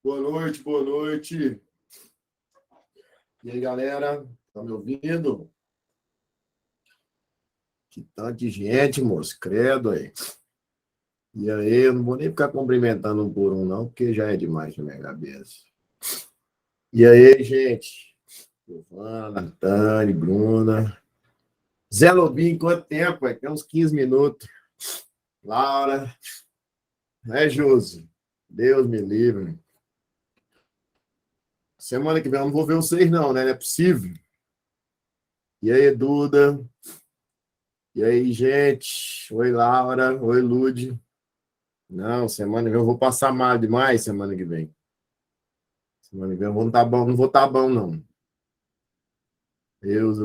Boa noite, boa noite. E aí, galera? Tá me ouvindo? Que tanto de gente, moço. Credo aí. E aí, eu não vou nem ficar cumprimentando um por um, não, porque já é demais na minha cabeça. E aí, gente? Giovana, Tani, Bruna. Zé Lobinho, quanto tempo? Tem uns 15 minutos. Laura. Josi? Deus me livre. Semana que vem eu não vou ver vocês, não, né? Não é possível. E aí, Duda? E aí, gente? Oi, Laura. Oi, Lude. Não, semana que vem eu vou passar mal demais semana que vem. Semana que vem eu vou não tá bom, não vou estar bom, não. Deus.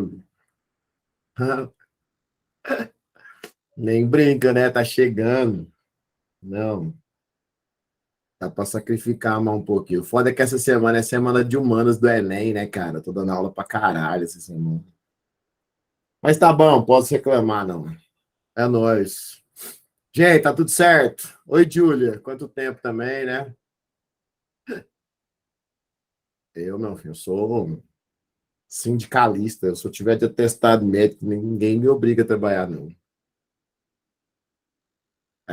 Nem brinca, né? Tá chegando. Não. Dá para sacrificar mais um pouquinho. O foda é que essa semana é semana de humanas do Enem, né, cara? Tô dando aula pra caralho essa semana. Mas tá bom, posso reclamar, não. É nóis. Gente, tá tudo certo? Oi, Júlia. Quanto tempo também, né? Meu filho, eu sou sindicalista. Se eu tiver de atestado médico, ninguém me obriga a trabalhar, não.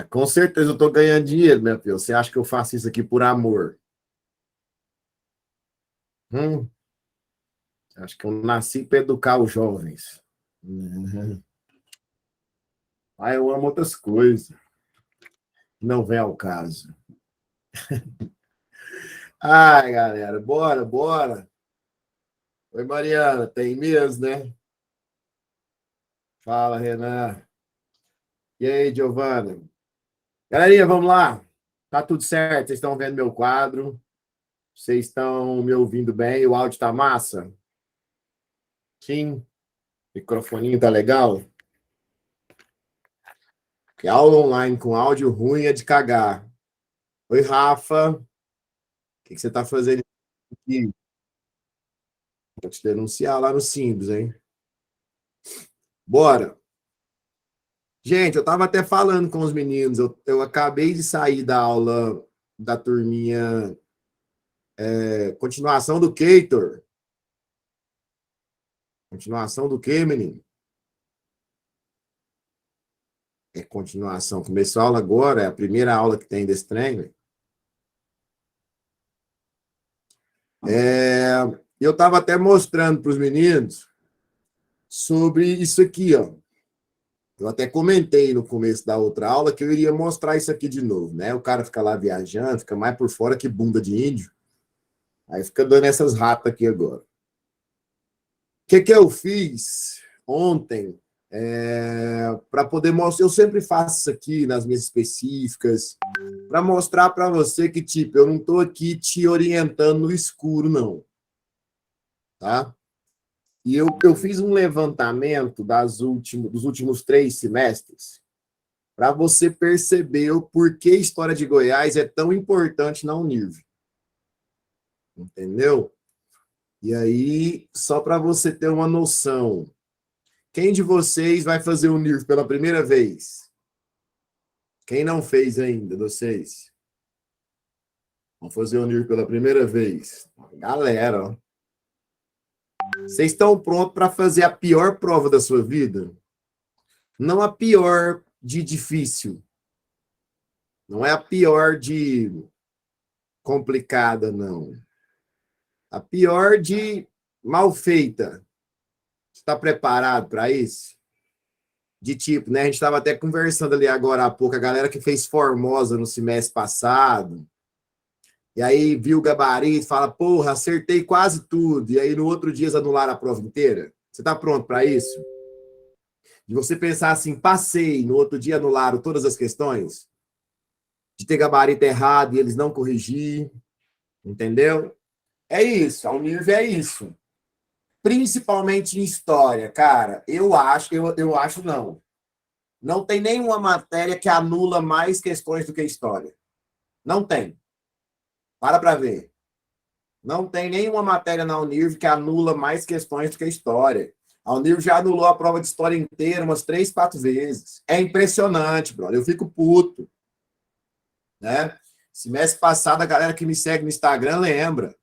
Com certeza eu estou ganhando dinheiro, meu filho. Você acha que eu faço isso aqui por amor? Acho que eu nasci para educar os jovens. Uhum. Eu amo outras coisas. Não vem ao caso. Ai, galera, bora, bora. Oi, Mariana, tem mesmo, né? Fala, Renan. E aí, Giovana? Galerinha, vamos lá. Tá tudo certo? Vocês estão vendo meu quadro? Vocês estão me ouvindo bem? O áudio tá massa? Sim. O microfoninho tá legal? Que aula online com áudio ruim é de cagar. Oi, Rafa. O que você tá fazendo aqui? Vou te denunciar lá no Simbos, hein? Bora. Gente, eu tava até falando com os meninos. Eu acabei de sair da aula da turminha continuação do Keitor. Continuação do quê, menino? É continuação. Começou a aula agora, é a primeira aula que tem desse treino. Eu estava até mostrando para os meninos sobre isso aqui, ó. Eu até comentei no começo da outra aula que eu iria mostrar isso aqui de novo, né? O cara fica lá viajando, fica mais por fora que bunda de índio. Aí fica dando essas ratas aqui agora. O que eu fiz ontem para poder mostrar? Eu sempre faço isso aqui nas minhas específicas, para mostrar para você que, tipo, eu não estou aqui te orientando no escuro, não. Tá? E eu fiz um levantamento dos últimos 3 semestres para você perceber o porquê a história de Goiás é tão importante na Unirv. Entendeu? E aí, só para você ter uma noção, quem de vocês vai fazer o Unirv pela primeira vez? Quem não fez ainda, vocês? Vão fazer o Unirv pela primeira vez? Galera, ó. Vocês estão prontos para fazer a pior prova da sua vida? Não a pior de difícil. Não é a pior de complicada, não. A pior de mal feita. Você está preparado para isso? De tipo, né? A gente estava até conversando ali agora há pouco, a galera que fez Formosa no semestre passado, e aí viu o gabarito e fala, porra, acertei quase tudo, e aí no outro dia eles anularam a prova inteira. Você está pronto para isso? De você pensar assim, passei, no outro dia anularam todas as questões? De ter gabarito errado e eles não corrigir, entendeu? É isso, a Unirv é isso. Principalmente em história, cara, eu acho não. Não tem nenhuma matéria que anula mais questões do que história. Não tem. Para ver. Não tem nenhuma matéria na Unirv que anula mais questões do que história. A Unirv já anulou a prova de história inteira umas 3, 4 vezes. É impressionante, brother. Eu fico puto. Né? Semestre passado, a galera que me segue no Instagram lembra.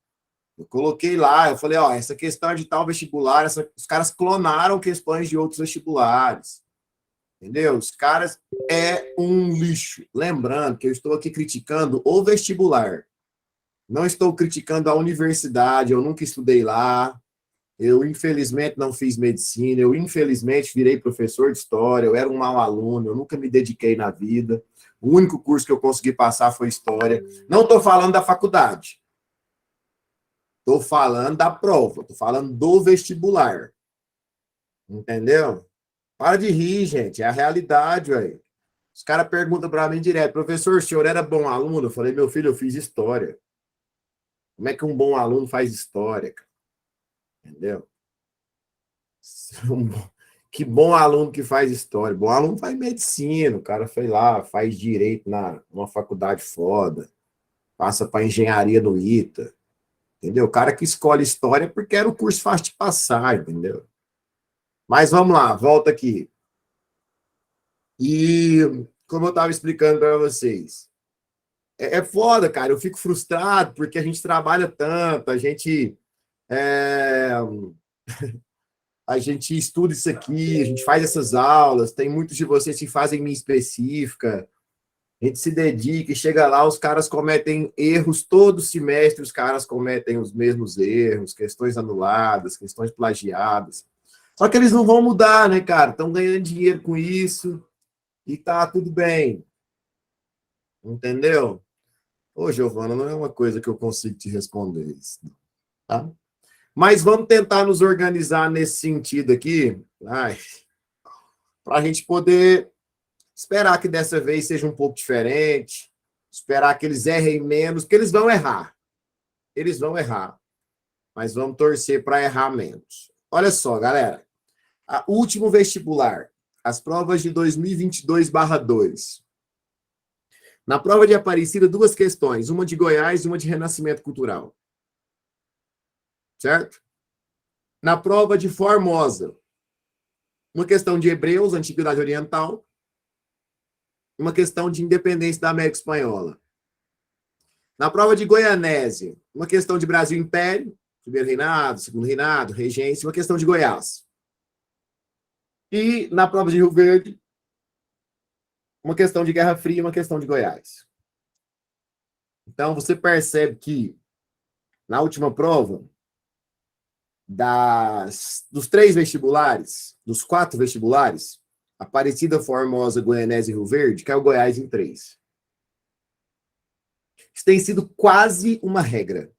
Eu coloquei lá, eu falei, ó, essa questão de tal vestibular, os caras clonaram questões de outros vestibulares. Entendeu? Os caras é um lixo. Lembrando que eu estou aqui criticando o vestibular. Não estou criticando a universidade, eu nunca estudei lá. Eu, infelizmente, não fiz medicina. Eu, infelizmente, virei professor de história. Eu era um mau aluno. Eu nunca me dediquei na vida. O único curso que eu consegui passar foi história. Não estou falando da faculdade. Estou falando da prova. Estou falando do vestibular. Entendeu? Para de rir, gente. É a realidade, velho. Os caras perguntam para mim direto, professor, o senhor era bom aluno? Eu falei, meu filho, eu fiz história. Como é que um bom aluno faz história, cara? Entendeu? Que bom aluno que faz história. Bom aluno faz medicina, o cara foi lá, faz direito numa faculdade foda, passa para engenharia no ITA, entendeu? O cara que escolhe história porque era o curso fácil de passar, entendeu? Mas vamos lá, volta aqui. E como eu estava explicando para vocês, é foda, cara. Eu fico frustrado porque a gente trabalha tanto, é, a gente estuda isso aqui, a gente faz essas aulas, tem muitos de vocês que fazem minha específica, a gente se dedica e chega lá, os caras cometem erros todo semestre, os caras cometem os mesmos erros, questões anuladas, questões plagiadas. Só que eles não vão mudar, né, cara? Estão ganhando dinheiro com isso e tá tudo bem. Entendeu? Ô, Giovana, não é uma coisa que eu consigo te responder isso, tá? Mas vamos tentar nos organizar nesse sentido aqui, para a gente poder esperar que dessa vez seja um pouco diferente, esperar que eles errem menos, porque eles vão errar. Eles vão errar, mas vamos torcer para errar menos. Olha só, galera, o último vestibular, as provas de 2022/2. Na prova de Aparecida, duas questões, uma de Goiás e uma de Renascimento Cultural. Certo? Na prova de Formosa, uma questão de Hebreus, Antiguidade Oriental, uma questão de independência da América Espanhola. Na prova de Goianésia, uma questão de Brasil Império, primeiro reinado, segundo reinado, regência, uma questão de Goiás. E na prova de Rio Verde, uma questão de Guerra Fria, uma questão de Goiás. Então, você percebe que na última prova, dos 3 vestibulares, dos 4 vestibulares, Aparecida, Formosa, Goianésia e Rio Verde, caiu Goiás em 3. Isso tem sido quase uma regra.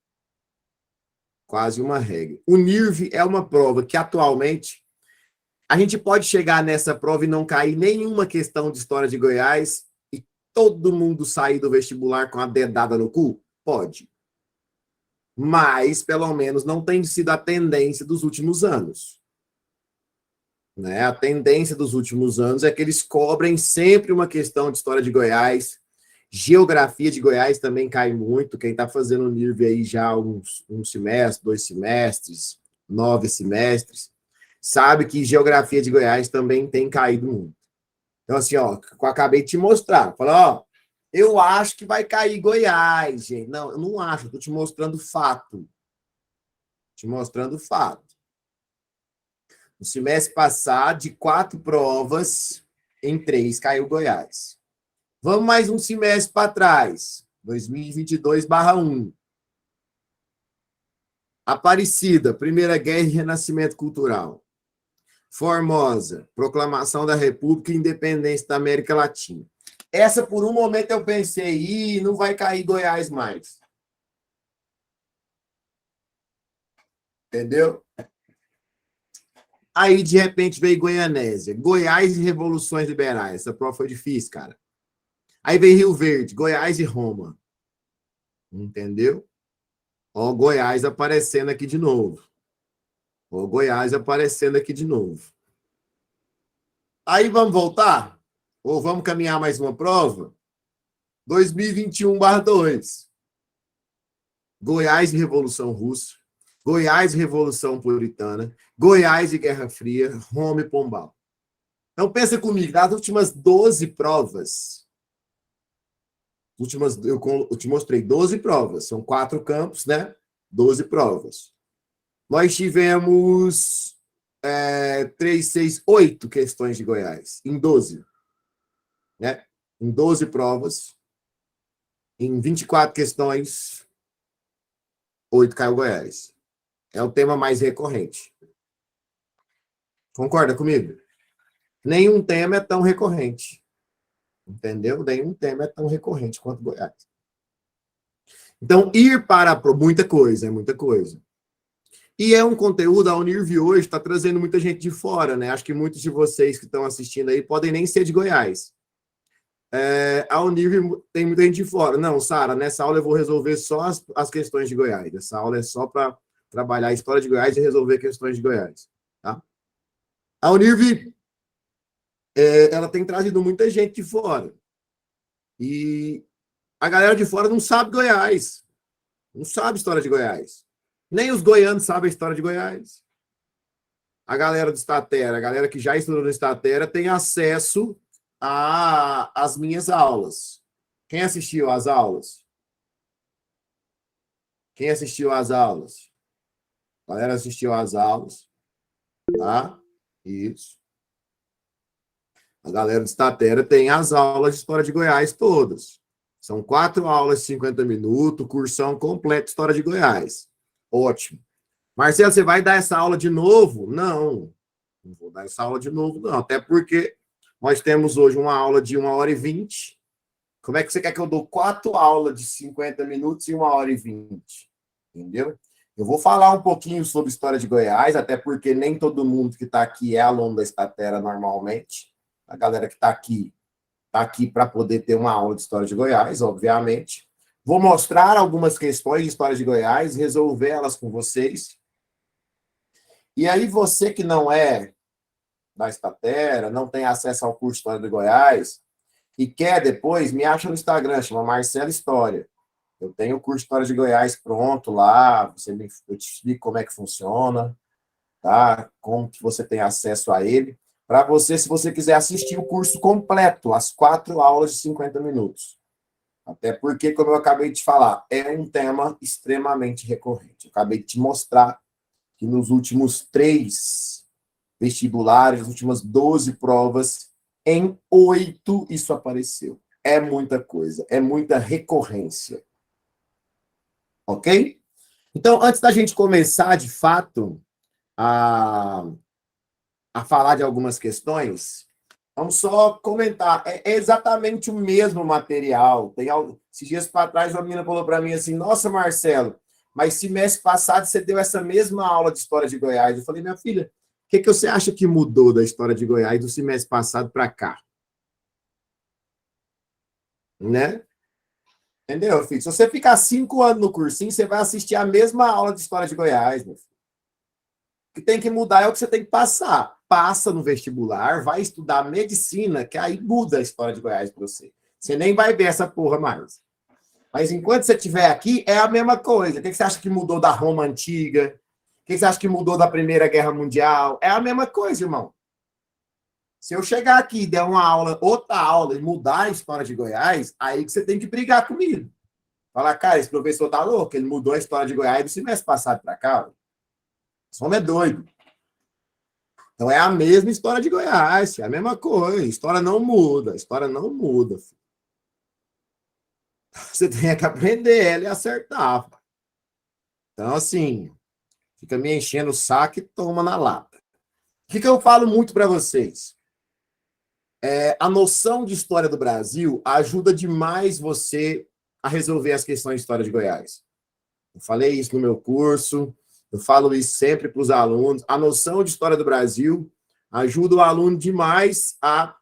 Quase uma regra. O NIRV é uma prova que, atualmente, a gente pode chegar nessa prova e não cair nenhuma questão de história de Goiás e todo mundo sair do vestibular com a dedada no cu? Pode. Mas, pelo menos, não tem sido a tendência dos últimos anos. Né? A tendência dos últimos anos é que eles cobrem sempre uma questão de história de Goiás. Geografia de Goiás também cai muito. Quem está fazendo o NIRV aí já um semestre, 2 semestres, 9 semestres, sabe que geografia de Goiás também tem caído muito. Então, assim, ó, eu acabei de te mostrar. Falar, ó, eu acho que vai cair Goiás, gente. Não, eu não acho, eu tô te mostrando fato. Te mostrando fato. No semestre passado, de 4 provas, em 3 caiu Goiás. Vamos mais um semestre para trás. 2022/1. Aparecida, Primeira Guerra e Renascimento Cultural. Formosa, Proclamação da República e Independência da América Latina. Essa, por um momento, eu pensei, não vai cair Goiás mais. Entendeu? Aí, de repente, veio Goianésia. Goiás e Revoluções Liberais. Essa prova foi difícil, cara. Aí veio Rio Verde, Goiás e Roma. Entendeu? Ó, Goiás aparecendo aqui de novo. Ó, Goiás aparecendo aqui de novo. Aí, vamos voltar? Ou vamos caminhar mais uma prova? 2021/2. Goiás e Revolução Russa, Goiás e Revolução Puritana, Goiás e Guerra Fria, Roma e Pombal. Então, pensa comigo, das últimas 12 provas, Eu te mostrei 12 provas, são 4 campos, né? 12 provas. Nós tivemos 3, 6, 8 questões de Goiás, em 12. Né? Em 12 provas, em 24 questões, 8 caiu Goiás. É o tema mais recorrente. Concorda comigo? Nenhum tema é tão recorrente. Entendeu? Nenhum tema é tão recorrente quanto Goiás. Então, ir para muita coisa, é muita coisa. E é um conteúdo, a Unirv hoje está trazendo muita gente de fora, né? Acho que muitos de vocês que estão assistindo aí podem nem ser de Goiás. A Unirv tem muita gente de fora. Não, Sara, nessa aula eu vou resolver só as questões de Goiás. Essa aula é só para trabalhar a história de Goiás e resolver questões de Goiás. Tá? A Unirv, ela tem trazido muita gente de fora. E a galera de fora não sabe Goiás. Não sabe história de Goiás. Nem os goianos sabem a história de Goiás. A galera do Statera, a galera que já estudou no Statera, tem acesso às minhas aulas. Quem assistiu às aulas? Quem assistiu às aulas? A galera assistiu às aulas. Tá? Isso. A galera do Statera tem as aulas de História de Goiás todas. São 4 aulas de 50 minutos, cursão completo de História de Goiás. Ótimo. Marcelo, você vai dar essa aula de novo? Não. Não vou dar essa aula de novo, não. Até porque nós temos hoje uma aula de 1h20. Como é que você quer que eu dou 4 aulas de 50 minutos e 1h20? Entendeu? Eu vou falar um pouquinho sobre história de Goiás, até porque nem todo mundo que está aqui é aluno da Statera normalmente. A galera que está aqui para poder ter uma aula de história de Goiás, obviamente. Vou mostrar algumas questões de história de Goiás, resolver elas com vocês. E aí, você que não é da Statera, não tem acesso ao curso de História de Goiás, e quer depois, me acha no Instagram, chama Marcelo História. Eu tenho o curso de História de Goiás pronto lá, eu te explico como é que funciona, tá? Como que você tem acesso a ele. Para você, se você quiser assistir o curso completo, as 4 aulas de 50 minutos. Até porque, como eu acabei de falar, é um tema extremamente recorrente. Eu acabei de te mostrar que nos últimos 3 vestibulares, nas últimas 12 provas, em 8 isso apareceu. É muita coisa, é muita recorrência. Ok? Então, antes da gente começar, de fato, a falar de algumas questões, vamos só comentar. É exatamente o mesmo material. Esses dias para trás, uma menina falou para mim assim, nossa, Marcelo, mas semestre passado você deu essa mesma aula de História de Goiás. Eu falei, minha filha, o que você acha que mudou da História de Goiás do semestre passado para cá? Né? Entendeu, filho? Se você ficar 5 anos no cursinho, você vai assistir a mesma aula de História de Goiás, meu filho. O que tem que mudar é o que você tem que passar. Passa no vestibular, vai estudar medicina, que aí muda a História de Goiás para você. Você nem vai ver essa porra mais. Mas enquanto você estiver aqui, é a mesma coisa. O que você acha que mudou da Roma Antiga? O que você acha que mudou da Primeira Guerra Mundial? É a mesma coisa, irmão. Se eu chegar aqui e der uma aula, outra aula, e mudar a História de Goiás, aí que você tem que brigar comigo. Falar, cara, esse professor tá louco, ele mudou a História de Goiás do semestre passado para cá. Esse homem é doido. Então é a mesma História de Goiás, é a mesma coisa. A história não muda, a história não muda. Você tem que aprender ela e acertar. Então, assim, fica me enchendo o saco e toma na lata. O que eu falo muito para vocês? A noção de história do Brasil ajuda demais você a resolver as questões de história de Goiás. Eu falei isso no meu curso, eu falo isso sempre para os alunos. A noção de história do Brasil ajuda o aluno demais a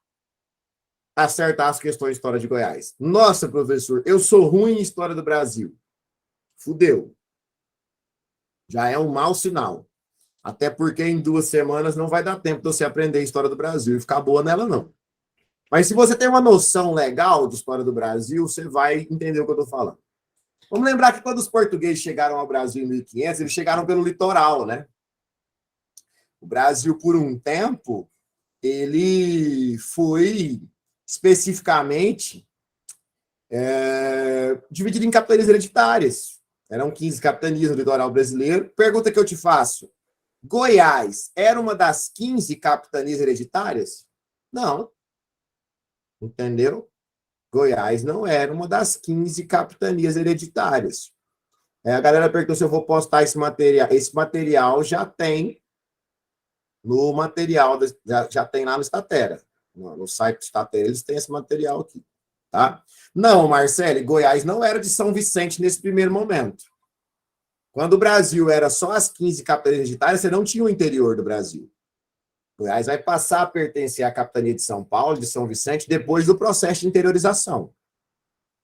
acertar as questões de história de Goiás. Nossa, professor, eu sou ruim em história do Brasil. Fudeu. Já é um mau sinal. Até porque em 2 semanas não vai dar tempo de você aprender a história do Brasil e ficar boa nela, não. Mas se você tem uma noção legal de história do Brasil, você vai entender o que eu estou falando. Vamos lembrar que quando os portugueses chegaram ao Brasil em 1500, eles chegaram pelo litoral, né? O Brasil, por um tempo, ele foi especificamente dividido em capitanias hereditárias. Eram 15 capitanias no litoral brasileiro. Pergunta que eu te faço: Goiás era uma das 15 capitanias hereditárias? Não. Entendeu? Goiás não era uma das 15 capitanias hereditárias. A galera perguntou se eu vou postar esse material. Esse material já tem no material, já tem lá no Statera. No site do Statera, eles têm esse material aqui. Tá? Não, Marcelo, Goiás não era de São Vicente nesse primeiro momento. Quando o Brasil era só as 15 capitanias hereditárias, você não tinha o interior do Brasil. Goiás vai passar a pertencer à capitania de São Paulo, de São Vicente, depois do processo de interiorização.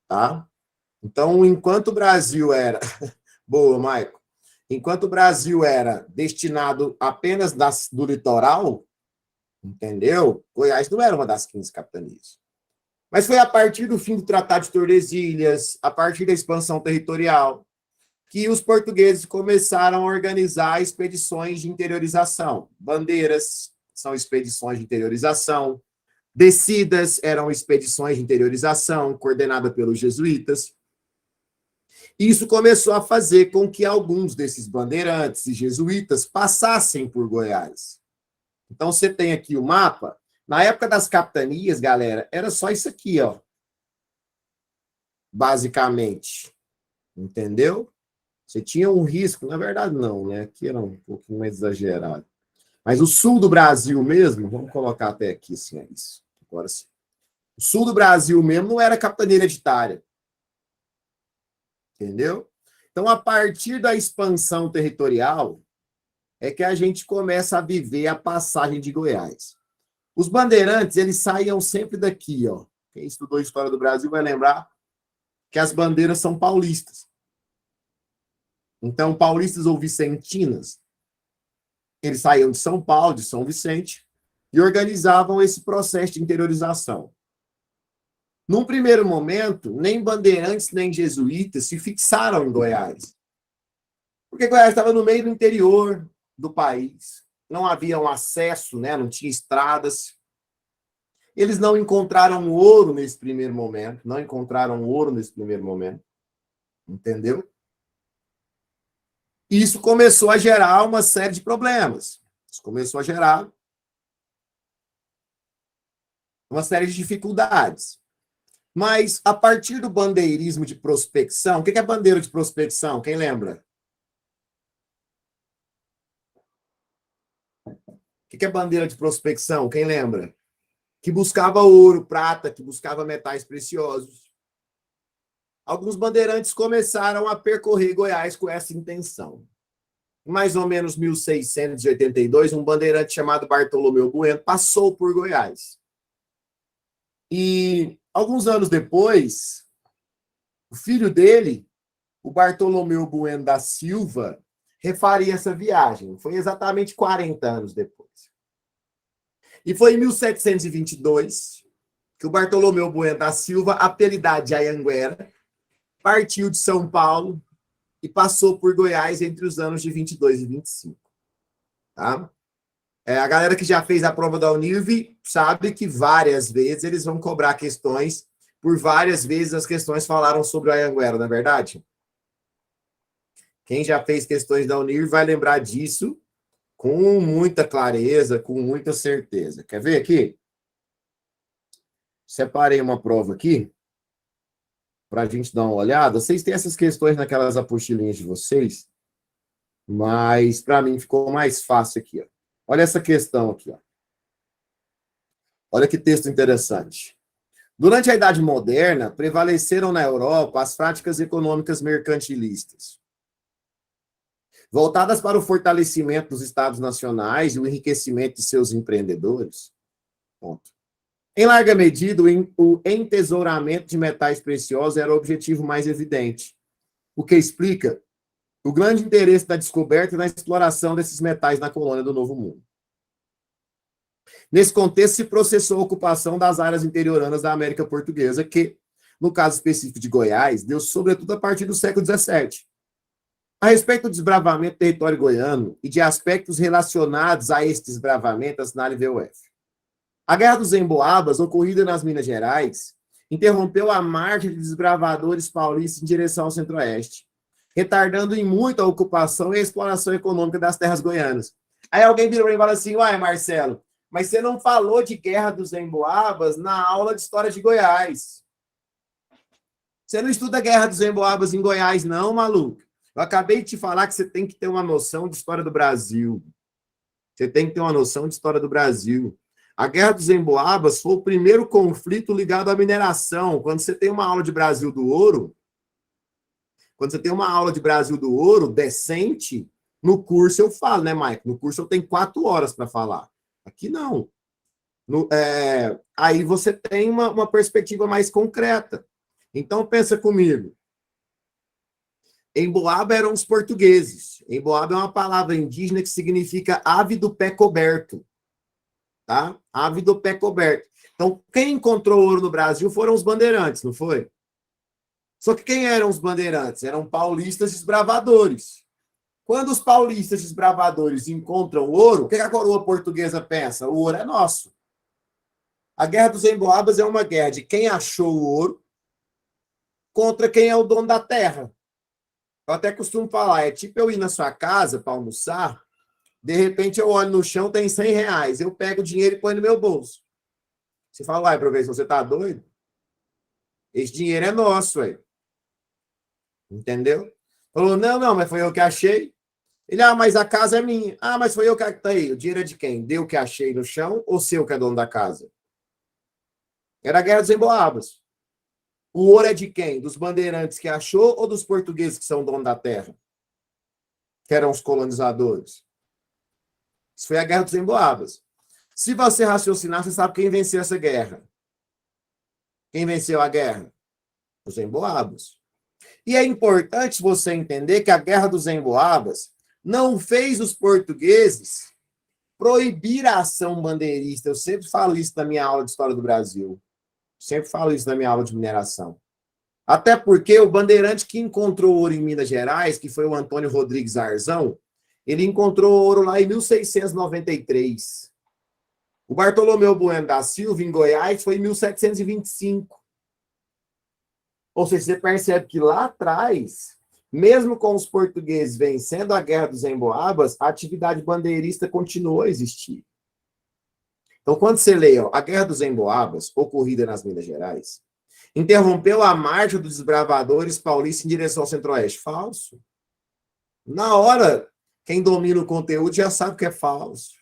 Tá? Então, enquanto o Brasil era... Boa, Maico. Enquanto o Brasil era destinado apenas do litoral, entendeu? Goiás não era uma das 15 capitanias. Mas foi a partir do fim do Tratado de Tordesilhas, a partir da expansão territorial, que os portugueses começaram a organizar expedições de interiorização. Bandeiras são expedições de interiorização, descidas eram expedições de interiorização, coordenada pelos jesuítas. Isso começou a fazer com que alguns desses bandeirantes e jesuítas passassem por Goiás. Então, você tem aqui o mapa. Na época das capitanias, galera, era só isso aqui, ó. Basicamente. Entendeu? Você tinha um risco, na verdade não, né? Aqui era um pouquinho mais exagerado. Mas o sul do Brasil mesmo, vamos colocar até aqui, assim, é isso. Agora sim. O sul do Brasil mesmo não era capitania hereditária. Entendeu? Então, a partir da expansão territorial, é que a gente começa a viver a passagem de Goiás. Os bandeirantes, eles saíam sempre daqui, ó. Quem estudou a história do Brasil vai lembrar que as bandeiras são paulistas. Então, paulistas ou vicentinas, eles saíam de São Paulo, de São Vicente, e organizavam esse processo de interiorização. Num primeiro momento, nem bandeirantes nem jesuítas se fixaram em Goiás. Porque Goiás estava no meio do interior do país, não havia um acesso, né? Não tinha estradas. Eles não encontraram ouro nesse primeiro momento, entendeu? Isso começou a gerar uma série de problemas. Isso começou a gerar uma série de dificuldades. Mas, a partir do bandeirismo de prospecção, o que é bandeira de prospecção? Quem lembra? O que é bandeira de prospecção? Quem lembra? Que buscava ouro, prata, que buscava metais preciosos. Alguns bandeirantes começaram a percorrer Goiás com essa intenção. Em mais ou menos 1682, um bandeirante chamado Bartolomeu Bueno passou por Goiás. E alguns anos depois, o filho dele, o Bartolomeu Bueno da Silva, refaria essa viagem. Foi exatamente 40 anos depois. E foi em 1722 que o Bartolomeu Bueno da Silva, apelidado de Anhanguera, partiu de São Paulo e passou por Goiás entre os anos de 22 e 25. Tá? A galera que já fez a prova da Unirv sabe que várias vezes eles vão cobrar questões, por várias vezes as questões falaram sobre o Anhanguera, não é verdade? Quem já fez questões da Unirv vai lembrar disso com muita clareza, com muita certeza. Quer ver aqui? Separei uma prova aqui para a gente dar uma olhada. Vocês têm essas questões naquelas apostilinhas de vocês, mas para mim ficou mais fácil aqui. Ó. Olha essa questão aqui. Ó. Olha que texto interessante. Durante a Idade Moderna, prevaleceram na Europa as práticas econômicas mercantilistas, voltadas para o fortalecimento dos estados nacionais e o enriquecimento de seus empreendedores. Ponto. Em larga medida, o entesouramento de metais preciosos era o objetivo mais evidente, o que explica o grande interesse da descoberta e na exploração desses metais na colônia do Novo Mundo. Nesse contexto, se processou a ocupação das áreas interioranas da América Portuguesa, que, no caso específico de Goiás, deu sobretudo a partir do século XVII. A respeito do desbravamento do território goiano e de aspectos relacionados a este desbravamento, assinale VUF. A Guerra dos Emboabas, ocorrida nas Minas Gerais, interrompeu a marcha de desbravadores paulistas em direção ao centro-oeste, retardando em muito a ocupação e a exploração econômica das terras goianas. Aí alguém vira para mim e fala assim, uai, Marcelo, mas você não falou de Guerra dos Emboabas na aula de História de Goiás. Você não estuda a Guerra dos Emboabas em Goiás, não, maluco. Eu acabei de te falar que você tem que ter uma noção de história do Brasil. Você tem que ter uma noção de história do Brasil. A Guerra dos Emboabas foi o primeiro conflito ligado à mineração. Quando você tem uma aula de Brasil do Ouro, quando você tem uma aula de Brasil do Ouro decente, no curso eu falo, né, Mike? No curso eu tenho 4 horas para falar. Aqui não. Aí você tem uma perspectiva mais concreta. Então, pensa comigo. Emboaba eram os portugueses. Emboaba é uma palavra indígena que significa ave do pé coberto. Tá? Ave do pé coberto. Então, quem encontrou ouro no Brasil foram os bandeirantes, não foi? Só que quem eram os bandeirantes? Eram paulistas desbravadores. Quando os paulistas desbravadores encontram ouro, o que a coroa portuguesa pensa? O ouro é nosso. A Guerra dos Emboabas é uma guerra de quem achou o ouro contra quem é o dono da terra. Eu até costumo falar, é tipo eu ir na sua casa para almoçar, de repente eu olho no chão, tem R$100, eu pego o dinheiro e põe no meu bolso. Você fala, uai, professor, você tá doido? Esse dinheiro é nosso, ué. Entendeu? Falou, não, mas foi eu que achei. Ele, mas a casa é minha. Mas foi eu que achei. O dinheiro é de quem? Deu que achei no chão ou seu que é dono da casa? Era a Guerra dos Emboabas. O ouro é de quem? Dos bandeirantes que achou ou dos portugueses que são dono da terra? Que eram os colonizadores. Isso foi a Guerra dos Emboabas. Se você raciocinar, você sabe quem venceu essa guerra. Quem venceu a guerra? Os Emboabas. E é importante você entender que a Guerra dos Emboabas não fez os portugueses proibir a ação bandeirista. Eu sempre falo isso na minha aula de História do Brasil. Sempre falo isso na minha aula de mineração. Até porque o bandeirante que encontrou ouro em Minas Gerais, que foi o Antônio Rodrigues Arzão, ele encontrou ouro lá em 1693. O Bartolomeu Bueno da Silva, em Goiás, foi em 1725. Ou seja, você percebe que lá atrás, mesmo com os portugueses vencendo a Guerra dos Emboabas, a atividade bandeirista continuou a existir. Então, quando você lê, a Guerra dos Emboabas, ocorrida nas Minas Gerais, interrompeu a marcha dos desbravadores paulistas em direção ao centro-oeste. Falso. Na hora, quem domina o conteúdo já sabe que é falso.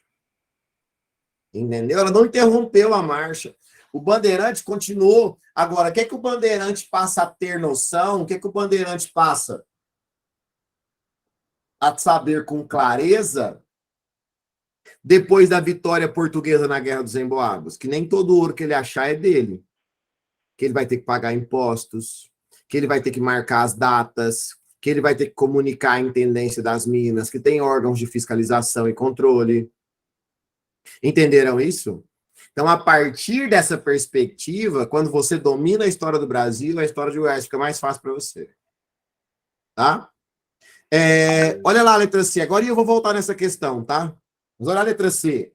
Entendeu? Ela não interrompeu a marcha. O bandeirante continuou. Agora, o que é que o bandeirante passa a ter noção? O que é que o bandeirante passa a saber com clareza depois da vitória portuguesa na Guerra dos Emboabas? Que nem todo ouro que ele achar é dele. Que ele vai ter que pagar impostos, que ele vai ter que marcar as datas, que ele vai ter que comunicar a intendência das minas, que tem órgãos de fiscalização e controle. Entenderam isso? Então, a partir dessa perspectiva, quando você domina a história do Brasil, a história de Goiás fica mais fácil para você. Tá? Olha lá a letra C. Agora eu vou voltar nessa questão, tá? Vamos olhar a letra C.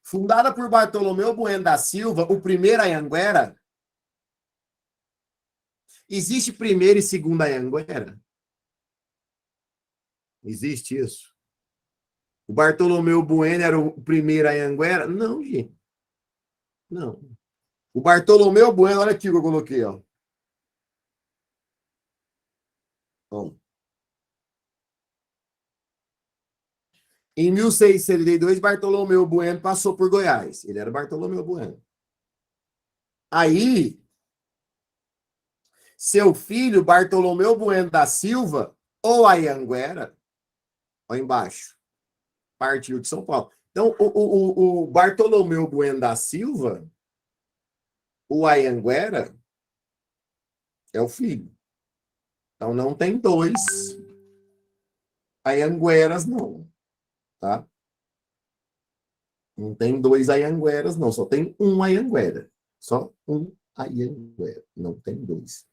Fundada por Bartolomeu Bueno da Silva, o primeiro Anhanguera. Existe primeira e segunda Anhanguera? Existe isso? O Bartolomeu Bueno era o primeiro Anhanguera? Não, gente. Não. O Bartolomeu Bueno, olha aqui o que eu coloquei, ó. Bom. Em 1672, Bartolomeu Bueno passou por Goiás. Ele era Bartolomeu Bueno. Aí, seu filho, Bartolomeu Bueno da Silva, ou Anhanguera, ó embaixo, partiu de São Paulo. Então, o Bartolomeu Bueno da Silva, o Anhanguera, é o filho. Então, não tem 2 Anhangueras, não. Tá? Não tem 2 Anhangueras, não. Só tem um Anhanguera. Só um Anhanguera. Não tem 2.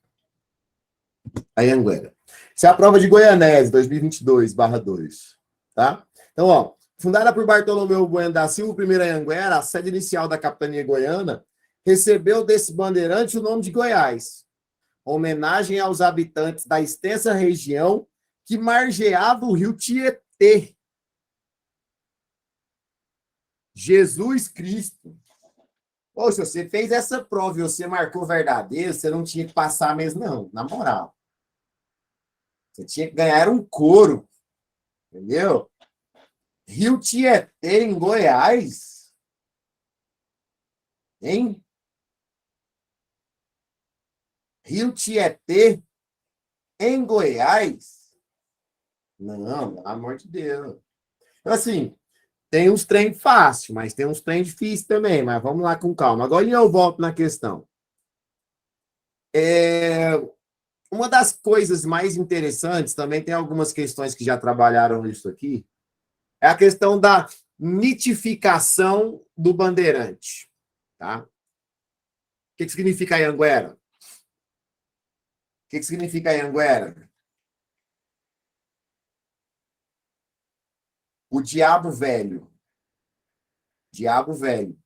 Anhanguera. Isso é a prova de Goianese, 2022/2. Tá? Então, fundada por Bartolomeu Bueno da Silva, o primeiro Anhanguera, a sede inicial da capitania goiana, recebeu desse bandeirante o nome de Goiás, homenagem aos habitantes da extensa região que margeava o rio Tietê. Jesus Cristo. Poxa, você fez essa prova e você marcou verdadeiro, você não tinha que passar mesmo, não, na moral. Você tinha que ganhar um couro, entendeu? Rio Tietê, em Goiás? Hein? Rio Tietê, em Goiás? Não, pelo amor de Deus. Então, assim, tem uns trem fácil, mas tem uns trem difícil também, mas vamos lá com calma. Agora eu volto na questão. Uma das coisas mais interessantes, também tem algumas questões que já trabalharam isso aqui, é a questão da mitificação do bandeirante. Tá? O que significa Anhanguera? O que significa Anhanguera? O diabo velho. Diabo velho.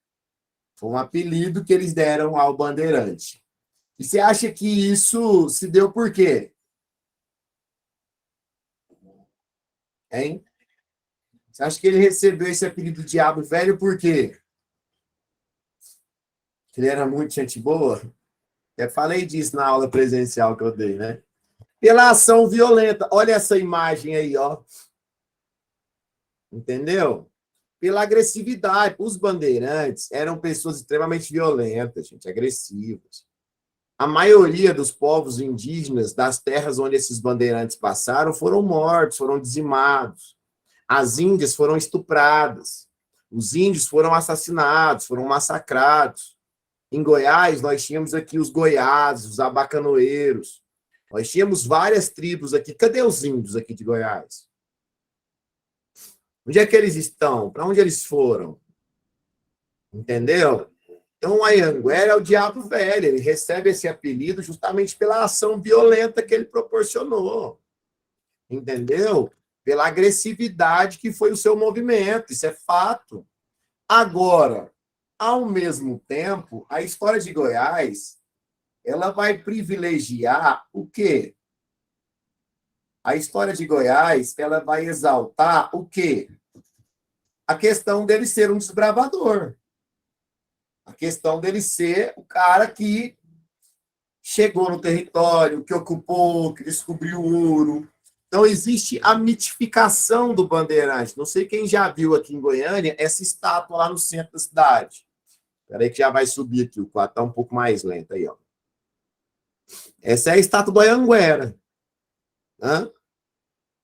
Foi um apelido que eles deram ao bandeirante. E você acha que isso se deu por quê? Hein? Você acha que ele recebeu esse apelido de Diabo Velho por quê? Que ele era muito gente boa? Eu falei disso na aula presencial que eu dei, né? Pela ação violenta. Olha essa imagem aí, ó. Entendeu? Pela agressividade. Os bandeirantes eram pessoas extremamente violentas, gente, agressivas. A maioria dos povos indígenas das terras onde esses bandeirantes passaram foram mortos, foram dizimados. As índias foram estupradas. Os índios foram assassinados, foram massacrados. Em Goiás, nós tínhamos aqui os goiás, os abacanoeiros. Nós tínhamos várias tribos aqui. Cadê os índios aqui de Goiás? Onde é que eles estão? Para onde eles foram? Entendeu? Então, o Anhanguera é o diabo velho. Ele recebe esse apelido justamente pela ação violenta que ele proporcionou. Entendeu? Pela agressividade que foi o seu movimento. Isso é fato. Agora, ao mesmo tempo, a história de Goiás, ela vai privilegiar o quê? A história de Goiás, ela vai exaltar o quê? A questão dele ser um desbravador. A questão dele ser o cara que chegou no território, que ocupou, que descobriu o ouro. Então, existe a mitificação do bandeirante. Não sei quem já viu aqui em Goiânia essa estátua lá no centro da cidade. Espera aí que já vai subir aqui, o quadro está um pouco mais lento aí, ó. Essa é a estátua do Anhanguera. Hã?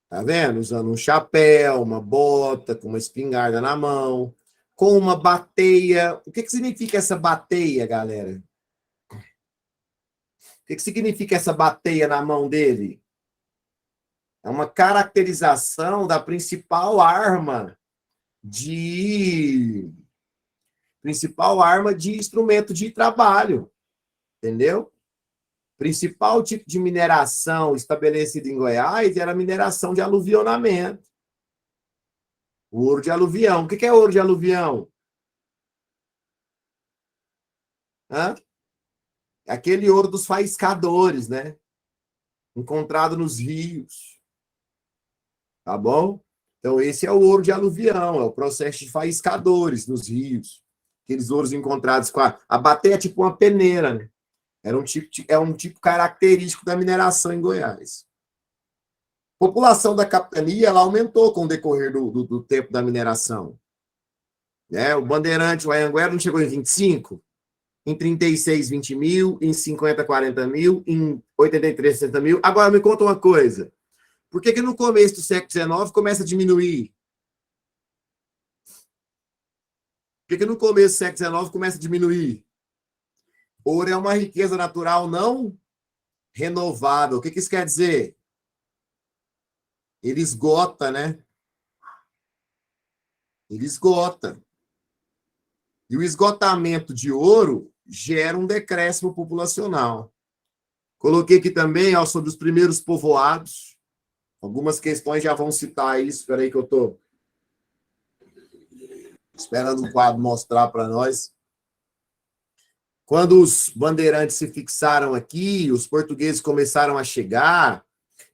Tá vendo? Usando um chapéu, uma bota, com uma espingarda na mão, com uma bateia. O que significa essa bateia, galera? O que significa essa bateia na mão dele? É uma caracterização da principal arma de instrumento de trabalho, entendeu? Principal tipo de mineração estabelecida em Goiás era a mineração de aluvionamento. O ouro de aluvião. O que é ouro de aluvião? Hã? Aquele ouro dos faiscadores, né? Encontrado nos rios. Tá bom? Então, esse é o ouro de aluvião, é o processo de faiscadores nos rios. Aqueles ouros encontrados com a bateia é tipo uma peneira, né? É um tipo característico da mineração em Goiás. A população da capitania ela aumentou com o decorrer do tempo da mineração. Né? O Bandeirante, o Anhanguera, não chegou em 25? Em 36, 20 mil, em 50, 40 mil, em 83, 60 mil. Agora, me conta uma coisa. Por que no começo do século XIX começa a diminuir? Por que no começo do século XIX começa a diminuir? Ouro é uma riqueza natural não renovável. O que isso quer dizer? Ele esgota, né? Ele esgota. E o esgotamento de ouro gera um decréscimo populacional. Coloquei aqui também ó, sobre os primeiros povoados. Algumas questões já vão citar isso. Espera aí que eu estou esperando o quadro mostrar para nós. Quando os bandeirantes se fixaram aqui, os portugueses começaram a chegar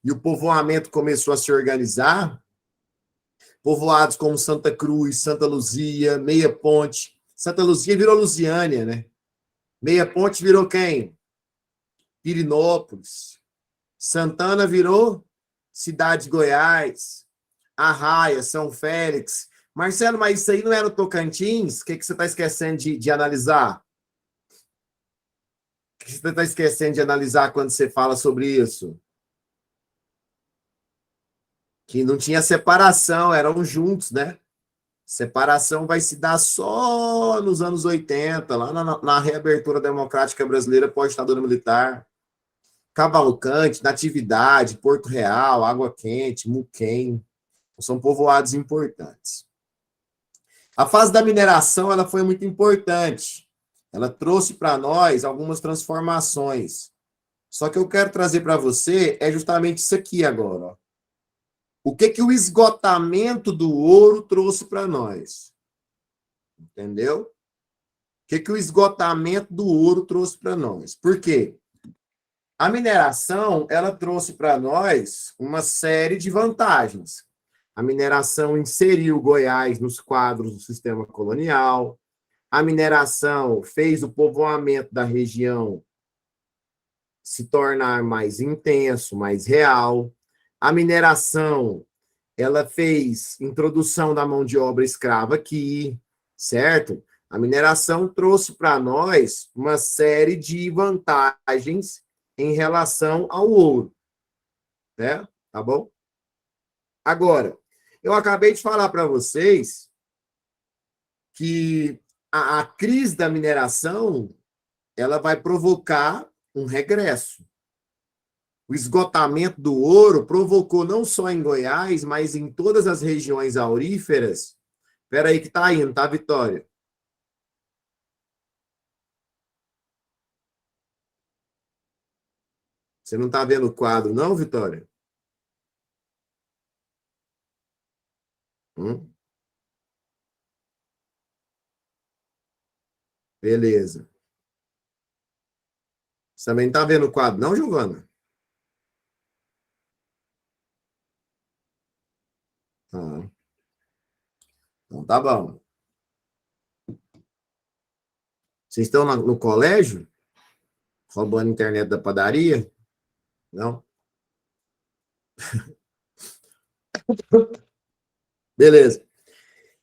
e o povoamento começou a se organizar, povoados como Santa Cruz, Santa Luzia, Meia Ponte. Santa Luzia virou Lusiânia, né? Meia Ponte virou quem? Pirinópolis. Santana virou Cidade de Goiás. Arraia, São Félix. Marcelo, mas isso aí não era o Tocantins? O que você está esquecendo de analisar? O que você está esquecendo de analisar quando você fala sobre isso? Que não tinha separação, eram juntos, né? Separação vai se dar só nos anos 80, lá na reabertura democrática brasileira pós-ditadura militar. Cavalcante, Natividade, Porto Real, Água Quente, Muquem, são povoados importantes. A fase da mineração ela foi muito importante. Ela trouxe para nós algumas transformações. Só que eu quero trazer para você é justamente isso aqui agora. Ó. O que o esgotamento do ouro trouxe para nós? Entendeu? O que o esgotamento do ouro trouxe para nós? Por quê? A mineração, ela trouxe para nós uma série de vantagens. A mineração inseriu Goiás nos quadros do sistema colonial. A mineração fez o povoamento da região se tornar mais intenso, mais real. A mineração, ela fez introdução da mão de obra escrava aqui, certo? A mineração trouxe para nós uma série de vantagens em relação ao ouro, né? Tá bom? Agora, eu acabei de falar para vocês que a crise da mineração ela vai provocar um regresso. O esgotamento do ouro provocou não só em Goiás, mas em todas as regiões auríferas. Espera aí que tá indo, tá, Vitória? Você não tá vendo o quadro, não, Vitória? Beleza. Você também não tá vendo o quadro, não, Giovana? Ah, então tá bom. Vocês estão no colégio? Roubando a internet da padaria? Não? Beleza.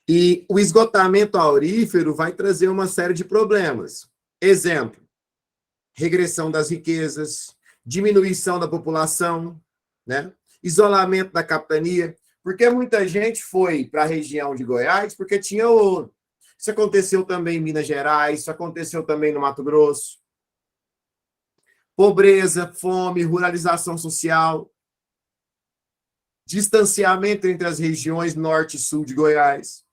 E o esgotamento aurífero vai trazer uma série de problemas. Exemplo, regressão das riquezas, diminuição da população, né? Isolamento da capitania, porque muita gente foi para a região de Goiás porque tinha ouro. Isso aconteceu também em Minas Gerais, isso aconteceu também no Mato Grosso. Pobreza, fome, ruralização social, distanciamento entre as regiões norte e sul de Goiás.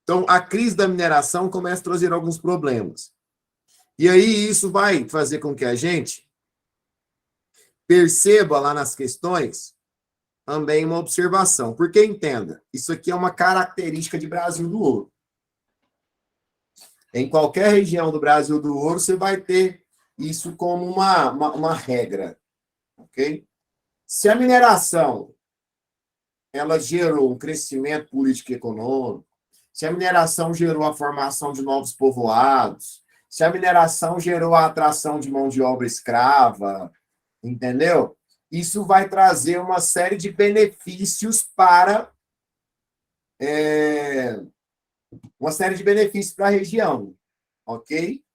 Então, a crise da mineração começa a trazer alguns problemas. E aí, isso vai fazer com que a gente perceba lá nas questões também uma observação. Porque, entenda, isso aqui é uma característica de Brasil do Ouro. Em qualquer região do Brasil do Ouro, você vai ter isso como uma regra. Ok? Se a mineração ela gerou um crescimento político e econômico, se a mineração gerou a formação de novos povoados, se a mineração gerou a atração de mão de obra escrava, entendeu? Isso vai trazer uma série de benefícios para uma série de benefícios para a região, ok?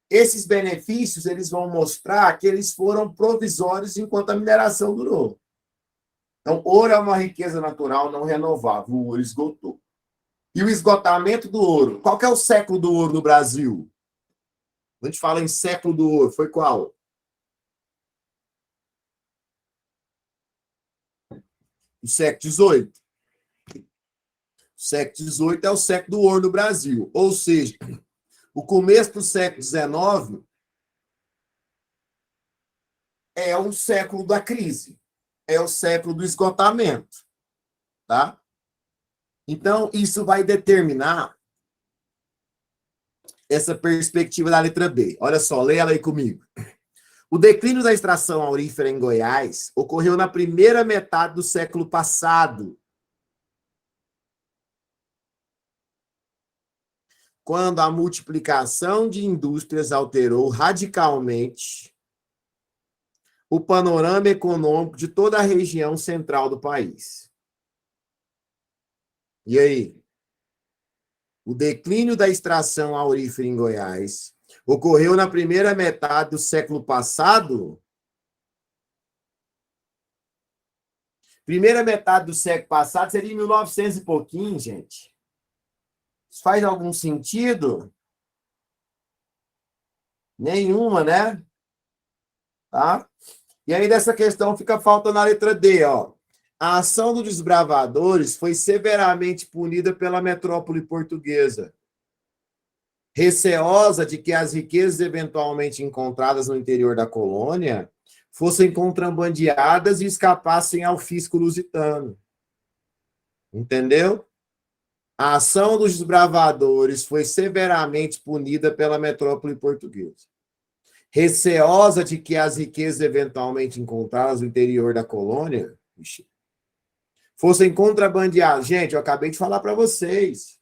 Esses benefícios eles vão mostrar que eles foram provisórios enquanto a mineração durou. Então, ouro é uma riqueza natural não renovável, o ouro esgotou. E o esgotamento do ouro. Qual que é o século do ouro no Brasil? A gente fala em século do ouro, foi qual? O século XVIII. O século XVIII é o século do ouro no Brasil. Ou seja, o começo do século XIX é o século da crise. É o século do esgotamento. Tá? Então, isso vai determinar essa perspectiva da letra B. Olha só, leia ela aí comigo. O declínio da extração aurífera em Goiás ocorreu na primeira metade do século passado, quando a multiplicação de indústrias alterou radicalmente o panorama econômico de toda a região central do país. E aí? O declínio da extração aurífera em Goiás ocorreu na primeira metade do século passado? Primeira metade do século passado seria em 1900 e pouquinho, gente. Isso faz algum sentido? Nenhuma, né? Tá? E aí, dessa questão, fica faltando a letra D, ó. A ação dos desbravadores foi severamente punida pela metrópole portuguesa, receosa de que as riquezas eventualmente encontradas no interior da colônia fossem contrabandeadas e escapassem ao fisco lusitano. Entendeu? A ação dos desbravadores foi severamente punida pela metrópole portuguesa, receosa de que as riquezas eventualmente encontradas no interior da colônia fossem contrabandeadas. Gente, eu acabei de falar para vocês.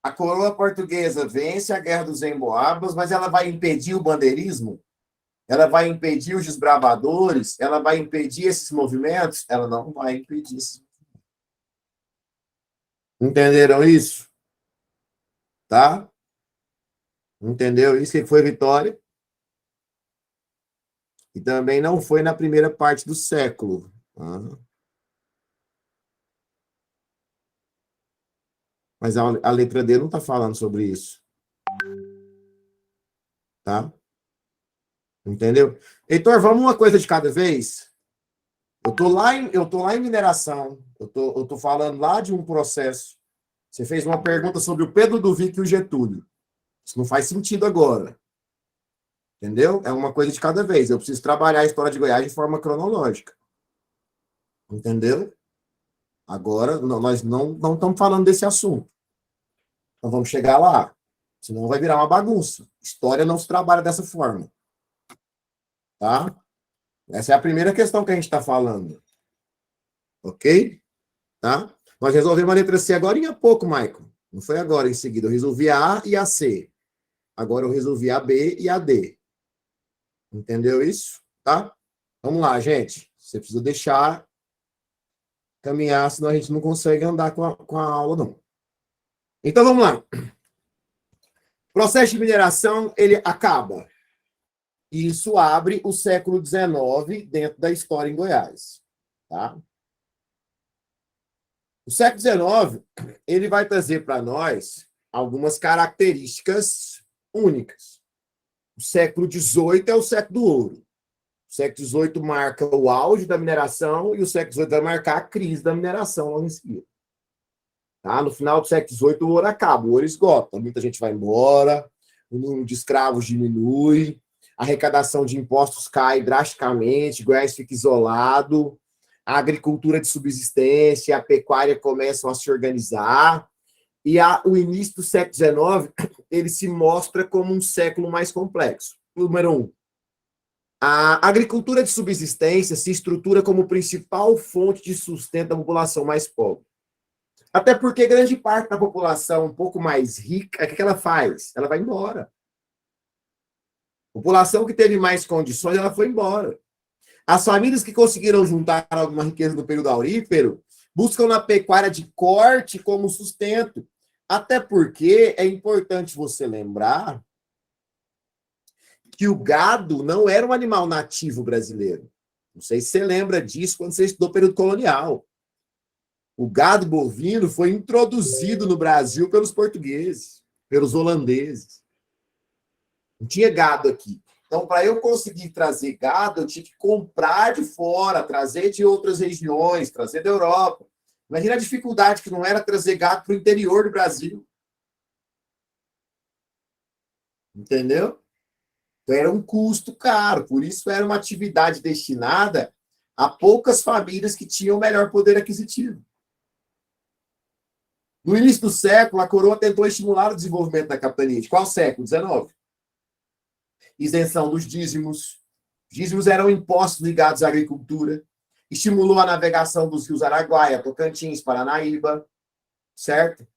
A coroa portuguesa vence a Guerra dos Emboabas, mas ela vai impedir o bandeirismo? Ela vai impedir os desbravadores? Ela vai impedir esses movimentos? Ela não vai impedir esses movimentos. Entenderam isso? Tá? Entendeu isso? Que foi vitória? E também não foi na primeira parte do século. Tá? Mas a letra D não está falando sobre isso. Tá? Entendeu? Heitor, vamos uma coisa de cada vez? Eu tô lá em mineração. Eu tô falando lá de um processo. Você fez uma pergunta sobre o Pedro Duvic e o Getúlio. Isso não faz sentido agora. Entendeu? É uma coisa de cada vez. Eu preciso trabalhar a história de Goiás de forma cronológica. Entendeu? Agora, nós não estamos falando desse assunto. Então vamos chegar lá. Senão vai virar uma bagunça. História não se trabalha dessa forma. Tá? Essa é a primeira questão que a gente está falando. Ok? Tá? Nós resolvemos a letra C agora em pouco, Maicon. Não foi agora em seguida. Eu resolvi a A e a C. Agora eu resolvi a B e a D. Entendeu isso? Tá? Vamos lá, gente. Você precisa deixar caminhar, senão a gente não consegue andar com a aula, não. Então, vamos lá. O processo de mineração, ele acaba. E isso abre o século XIX dentro da história em Goiás. Tá? O século XIX, ele vai trazer para nós algumas características únicas. O século XVIII é o século do ouro. O século XVIII marca o auge da mineração e o século XVIII vai marcar a crise da mineração logo em seguida. Tá? No final do século XVIII, o ouro acaba, o ouro esgota. Muita gente vai embora, o número de escravos diminui, a arrecadação de impostos cai drasticamente, Goiás fica isolado, a agricultura de subsistência, a pecuária começam a se organizar, e o início do século XIX, ele se mostra como um século mais complexo. Número 1, a agricultura de subsistência se estrutura como principal fonte de sustento da população mais pobre. Até porque grande parte da população um pouco mais rica, o que ela faz? Ela vai embora. A população que teve mais condições, ela foi embora. As famílias que conseguiram juntar alguma riqueza no período aurífero buscam na pecuária de corte como sustento. Até porque é importante você lembrar que o gado não era um animal nativo brasileiro. Não sei se você lembra disso quando você estudou o período colonial. O gado bovino foi introduzido no Brasil pelos portugueses, pelos holandeses. Não tinha gado aqui. Então, para eu conseguir trazer gado, eu tinha que comprar de fora, trazer de outras regiões, trazer da Europa. Imagina a dificuldade que não era trazer gado para o interior do Brasil. Entendeu? Então, era um custo caro. Por isso, era uma atividade destinada a poucas famílias que tinham melhor poder aquisitivo. No início do século, a coroa tentou estimular o desenvolvimento da capitania. De qual século? XIX. Isenção dos dízimos. Dízimos eram impostos ligados à agricultura. Estimulou a navegação dos rios Araguaia, Tocantins, Paranaíba, certo?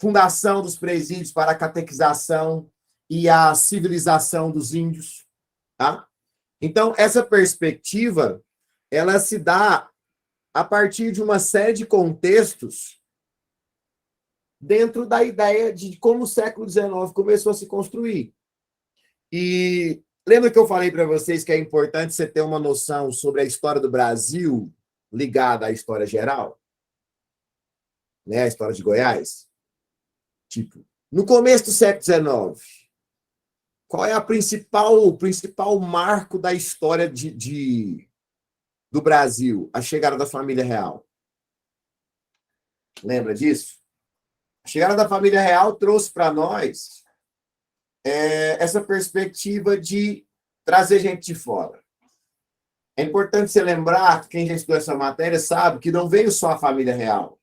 Fundação dos presídios para a catequização e a civilização dos índios, tá? Então, essa perspectiva, ela se dá a partir de uma série de contextos dentro da ideia de como o século XIX começou a se construir. E lembra que eu falei para vocês que é importante você ter uma noção sobre a história do Brasil ligada à história geral? Né? A história de Goiás? Tipo, no começo do século XIX, qual é o principal marco da história do Brasil? A chegada da família real. Lembra disso? A chegada da família real trouxe para nós essa perspectiva de trazer gente de fora. É importante você lembrar, quem já estudou essa matéria sabe, que não veio só a família real.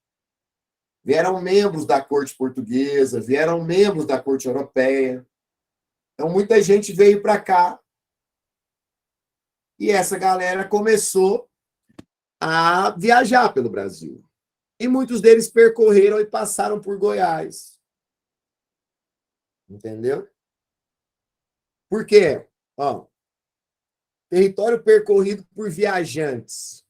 Vieram membros da corte portuguesa, vieram membros da corte europeia. Então, muita gente veio para cá e essa galera começou a viajar pelo Brasil. E muitos deles percorreram e passaram por Goiás. Entendeu? Por quê? Ó, território percorrido por viajantes.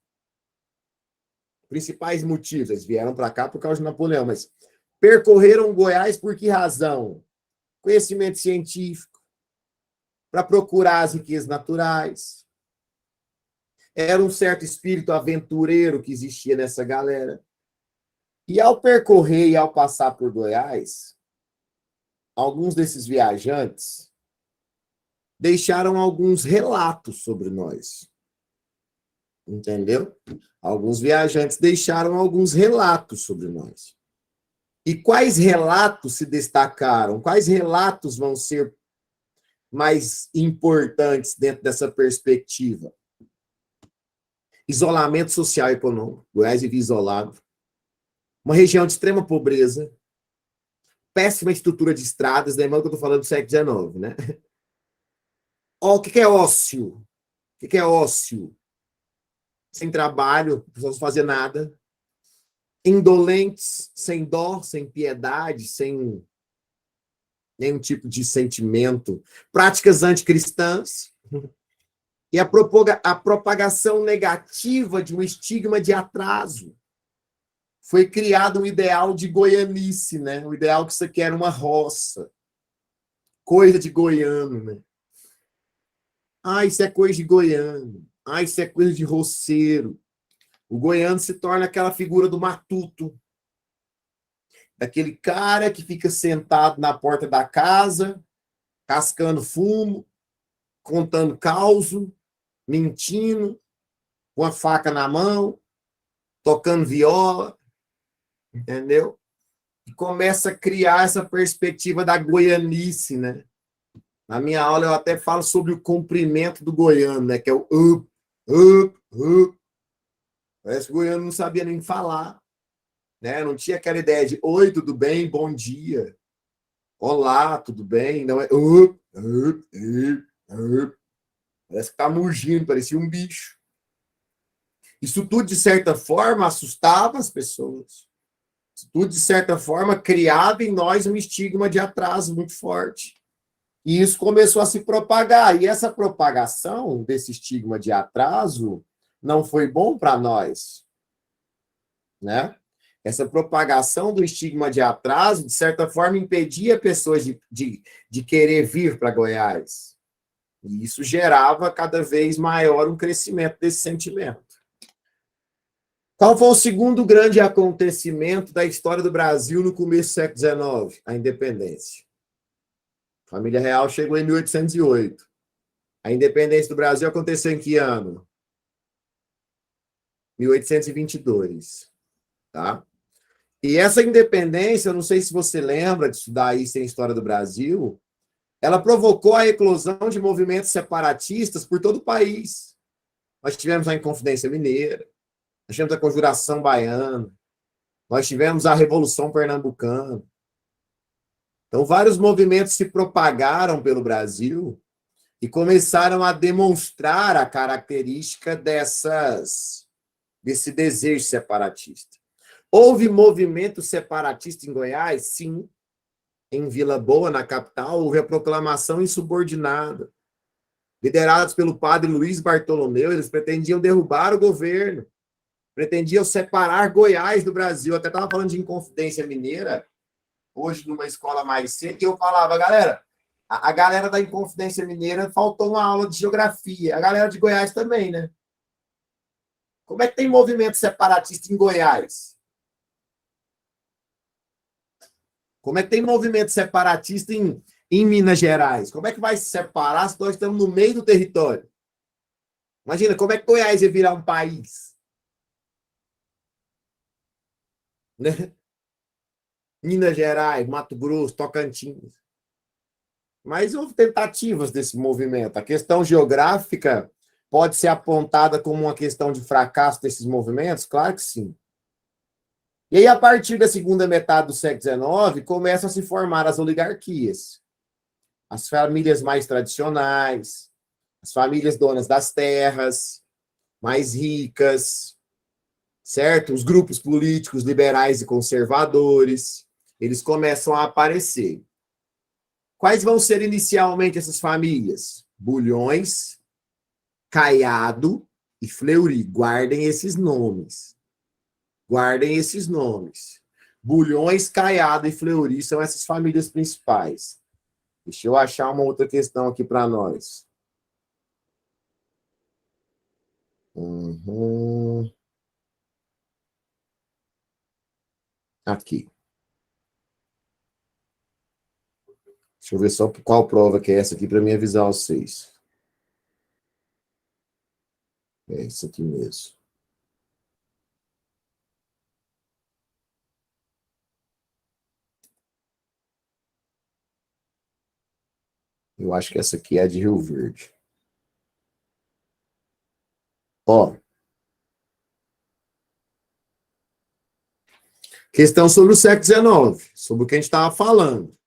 Principais motivos, eles vieram para cá por causa de Napoleão, mas percorreram Goiás por que razão? Conhecimento científico, para procurar as riquezas naturais. Era um certo espírito aventureiro que existia nessa galera. E ao percorrer e ao passar por Goiás, alguns desses viajantes deixaram alguns relatos sobre nós. Entendeu? Alguns viajantes deixaram alguns relatos sobre nós. E quais relatos se destacaram? Quais relatos vão ser mais importantes dentro dessa perspectiva? Isolamento social e econômico. Goiás vive isolado. Uma região de extrema pobreza. Péssima estrutura de estradas. Lembrando que eu estou falando do século XIX, né? Ó, o que é ócio? O que é ócio? Sem trabalho, não precisamos fazer nada. Indolentes, sem dó, sem piedade, sem nenhum tipo de sentimento. Práticas anticristãs. E a propagação negativa de um estigma de atraso. Foi criado um ideal de goianice, né? O ideal que isso aqui era uma roça. Coisa de goiano, né? Ah, isso é coisa de goiano. Ah, isso é coisa de roceiro. O goiano se torna aquela figura do matuto. Daquele cara que fica sentado na porta da casa, cascando fumo, contando causo, mentindo, com a faca na mão, tocando viola, entendeu? E começa a criar essa perspectiva da goianice, né? Na minha aula eu até falo sobre o comprimento do goiano, né? Que é o up, up, up. Parece que o goiano não sabia nem falar, né? Não tinha aquela ideia de oi, tudo bem? Bom dia. Olá, tudo bem? Não é up, up, up, up. Parece que tá mugindo, parecia um bicho. Isso tudo, de certa forma, assustava as pessoas. Isso tudo, de certa forma, criava em nós um estigma de atraso muito forte. E isso começou a se propagar. E essa propagação desse estigma de atraso não foi bom para nós, né? Essa propagação do estigma de atraso, de certa forma, impedia pessoas de querer vir para Goiás. E isso gerava cada vez maior um crescimento desse sentimento. Qual foi o segundo grande acontecimento da história do Brasil no começo do século XIX? A independência. A família real chegou em 1808. A independência do Brasil aconteceu em que ano? 1822. Tá? E essa independência, eu não sei se você lembra de estudar isso em História do Brasil, ela provocou a eclosão de movimentos separatistas por todo o país. Nós tivemos a Inconfidência Mineira, nós tivemos a Conjuração Baiana, Nós tivemos a Revolução Pernambucana. Então, vários movimentos se propagaram pelo Brasil e começaram a demonstrar a característica desse desejo separatista. Houve movimento separatista em Goiás? Sim. Em Vila Boa, na capital, houve a proclamação insubordinada. Liderados pelo padre Luiz Bartolomeu, eles pretendiam derrubar o governo, pretendiam separar Goiás do Brasil. Até estava falando de Inconfidência Mineira, hoje numa escola mais cedo, que eu falava, galera, a galera da Inconfidência Mineira faltou uma aula de geografia, a galera de Goiás também, né? Como é que tem movimento separatista em Goiás? Como é que tem movimento separatista em Minas Gerais? Como é que vai se separar se nós estamos no meio do território? Imagina, como é que Goiás ia virar um país? Né? Minas Gerais, Mato Grosso, Tocantins. Mas houve tentativas desse movimento. A questão geográfica pode ser apontada como uma questão de fracasso desses movimentos? Claro que sim. E aí, a partir da segunda metade do século XIX, começam a se formar as oligarquias. As famílias mais tradicionais, as famílias donas das terras, mais ricas, certo? Os grupos políticos liberais e conservadores, eles começam a aparecer. Quais vão ser inicialmente essas famílias? Bulhões, Caiado e Fleury. Guardem esses nomes. Guardem esses nomes. Bulhões, Caiado e Fleury são essas famílias principais. Deixa eu achar uma outra questão aqui para nós. Aqui. Deixa eu ver só qual prova que é essa aqui para me avisar vocês. É isso aqui mesmo. Eu acho que essa aqui é a de Rio Verde. Ó. Questão sobre o século XIX, sobre o que a gente estava falando.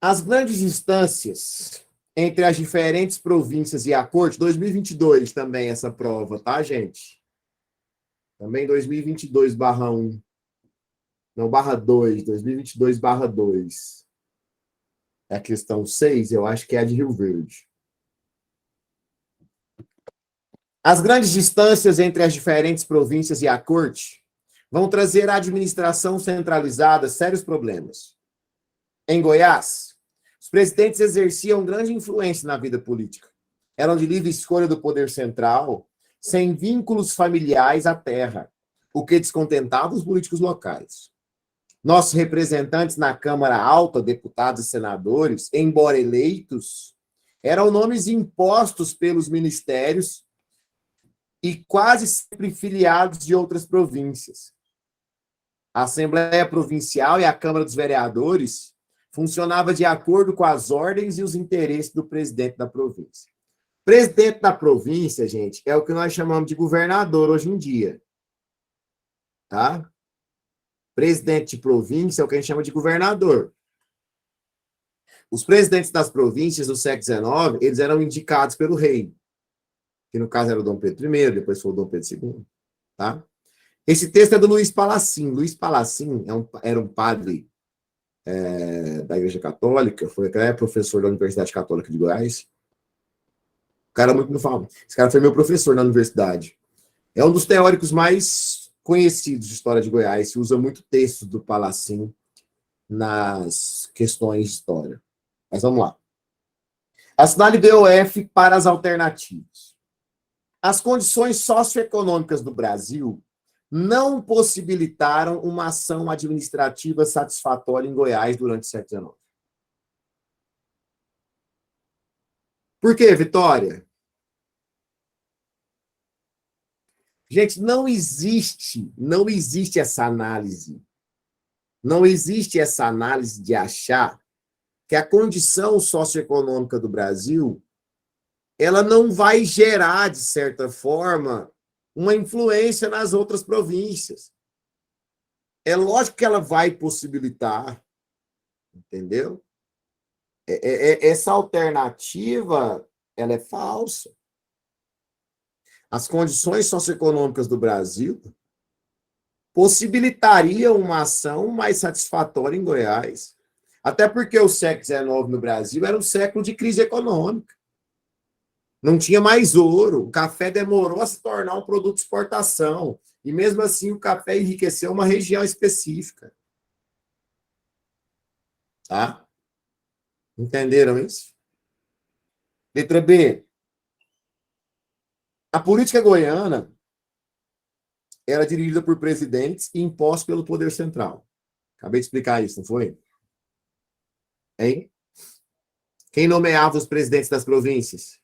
As grandes distâncias entre as diferentes províncias e a corte, 2022 também essa prova, tá, gente? Também 2022/1. Não, /2, 2022/2. É a questão 6, eu acho que é a de Rio Verde. As grandes distâncias entre as diferentes províncias e a corte vão trazer à administração centralizada sérios problemas. Em Goiás, os presidentes exerciam grande influência na vida política. Eram de livre escolha do poder central, sem vínculos familiares à terra, o que descontentava os políticos locais. Nossos representantes na Câmara Alta, deputados e senadores, embora eleitos, eram nomes impostos pelos ministérios e quase sempre filiados de outras províncias. A Assembleia Provincial e a Câmara dos Vereadores funcionava de acordo com as ordens e os interesses do presidente da província. Presidente da província, gente, é o que nós chamamos de governador hoje em dia. Tá? Presidente de província é o que a gente chama de governador. Os presidentes das províncias do século XIX, eles eram indicados pelo rei, que no caso era o Dom Pedro I, depois foi o Dom Pedro II. Tá? Esse texto é do Luiz Palacim. Luiz Palacim era um padre da Igreja Católica, foi até professor da Universidade Católica de Goiás. O cara muito não fala. Esse cara foi meu professor na universidade. É um dos teóricos mais conhecidos de história de Goiás, se usa muito texto do Palacim nas questões de história. Mas vamos lá. Assinale BOF para as alternativas. As condições socioeconômicas do Brasil não possibilitaram uma ação administrativa satisfatória em Goiás durante o século XIX. Por quê, Vitória? Gente, não existe essa análise. Não existe essa análise de achar que a condição socioeconômica do Brasil ela não vai gerar, de certa forma, uma influência nas outras províncias. É lógico que ela vai possibilitar, entendeu? Essa alternativa, ela é falsa. As condições socioeconômicas do Brasil possibilitariam uma ação mais satisfatória em Goiás. Até porque o século XIX no Brasil era um século de crise econômica. Não tinha mais ouro. O café demorou a se tornar um produto de exportação. E mesmo assim o café enriqueceu uma região específica. Tá? Entenderam isso? Letra B. A política goiana era dirigida por presidentes e imposta pelo poder central. Acabei de explicar isso, não foi? Hein? Quem nomeava os presidentes das províncias?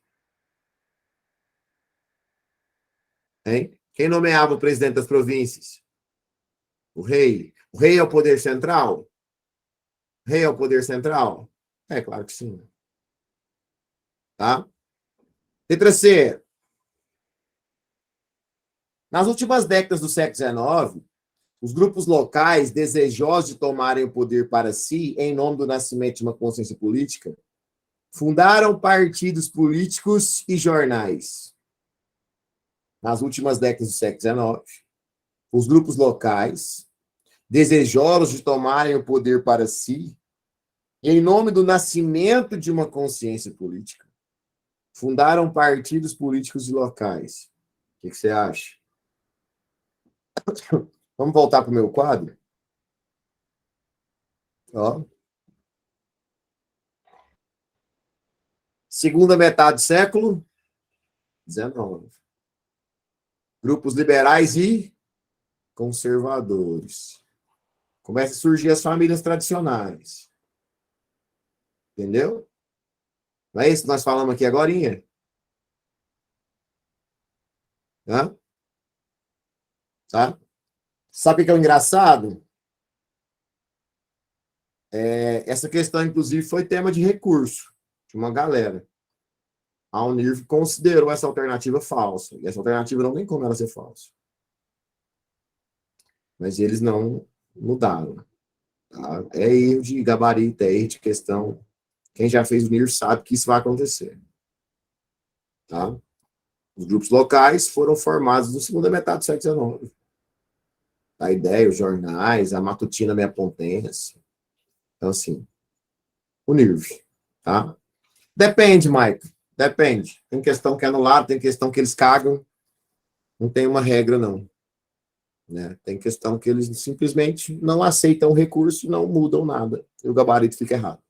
Hein? Quem nomeava o presidente das províncias? O rei. O rei é o poder central? O rei é o poder central? É, claro que sim. Tá? Letra C. Nas últimas décadas do século XIX, os grupos locais, desejosos de tomarem o poder para si, em nome do nascimento de uma consciência política, fundaram partidos políticos e jornais. Nas últimas décadas do século XIX, os grupos locais, desejosos de tomarem o poder para si, em nome do nascimento de uma consciência política, fundaram partidos políticos e locais. O que você acha? Vamos voltar para o meu quadro? Ó. Segunda metade do século XIX. Grupos liberais e conservadores. Começam a surgir as famílias tradicionais. Entendeu? Não é isso que nós falamos aqui agora? Hã? Tá? Sabe o que é o engraçado? Essa questão, inclusive, foi tema de recurso de uma galera. A Unirv considerou essa alternativa falsa. E essa alternativa não tem como ela ser falsa. Mas eles não mudaram. Tá? É erro de gabarito, é erro de questão. Quem já fez o NIR sabe que isso vai acontecer. Tá? Os grupos locais foram formados na segunda metade do século XIX. A ideia, os jornais, a matutina Meia Pontense. Então, assim, o NIRV. Tá? Depende, Mike. Depende. Tem questão que é anulado, tem questão que eles cagam. Não tem uma regra, não. Né? Tem questão que eles simplesmente não aceitam o recurso, não mudam nada. E o gabarito fica errado.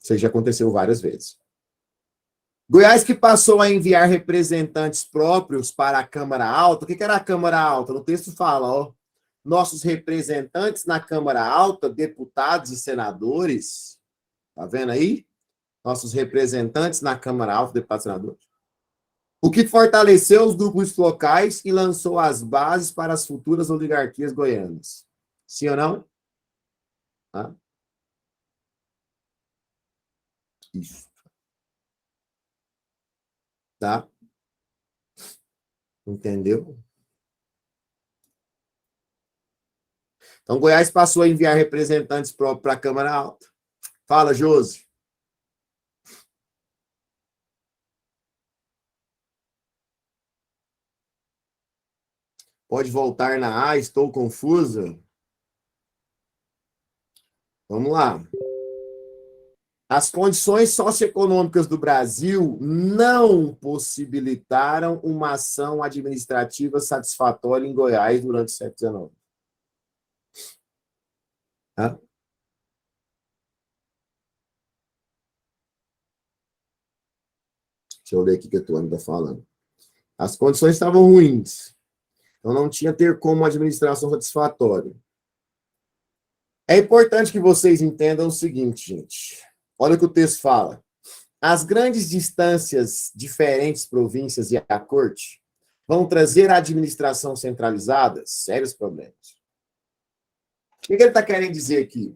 Isso já aconteceu várias vezes. Goiás que passou a enviar representantes próprios para a Câmara Alta. O que era a Câmara Alta? No texto fala, ó, nossos representantes na Câmara Alta, deputados e senadores. Tá vendo aí? Nossos representantes na Câmara Alta, deputados e senadores. O que fortaleceu os grupos locais e lançou as bases para as futuras oligarquias goianas. Sim ou não? Tá? Isso. Tá? Entendeu? Então, Goiás passou a enviar representantes próprios para a Câmara Alta. Fala, Josi. Pode voltar na A, estou confusa. Vamos lá. As condições socioeconômicas do Brasil não possibilitaram uma ação administrativa satisfatória em Goiás durante o século XIX. Hã? Deixa eu ler aqui o que a Tuane está falando. As condições estavam ruins. Então, não tinha ter como administração satisfatória. É importante que vocês entendam o seguinte, gente. Olha o que o texto fala. As grandes distâncias, diferentes províncias e a corte vão trazer à administração centralizada sérios problemas. O que ele está querendo dizer aqui?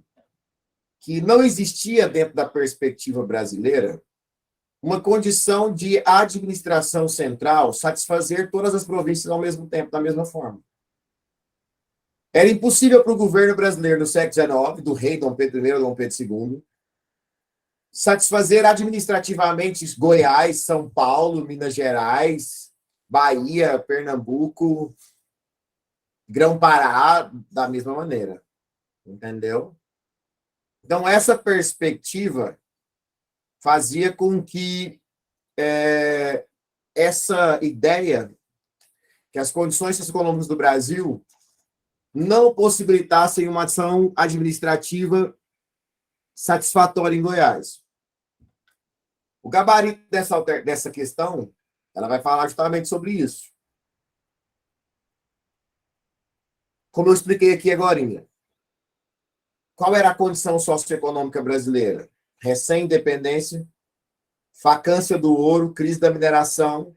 Que não existia, dentro da perspectiva brasileira, uma condição de administração central satisfazer todas as províncias ao mesmo tempo, da mesma forma. Era impossível para o governo brasileiro no século XIX, do rei Dom Pedro I ou Dom Pedro II, satisfazer administrativamente Goiás, São Paulo, Minas Gerais, Bahia, Pernambuco, Grão-Pará, da mesma maneira. Entendeu? Então, essa perspectiva fazia com que essa ideia que as condições socioeconômicas do Brasil não possibilitassem uma ação administrativa satisfatória em Goiás. O gabarito dessa questão, ela vai falar justamente sobre isso. Como eu expliquei aqui agora, qual era a condição socioeconômica brasileira? Recém-independência, vacância do ouro, crise da mineração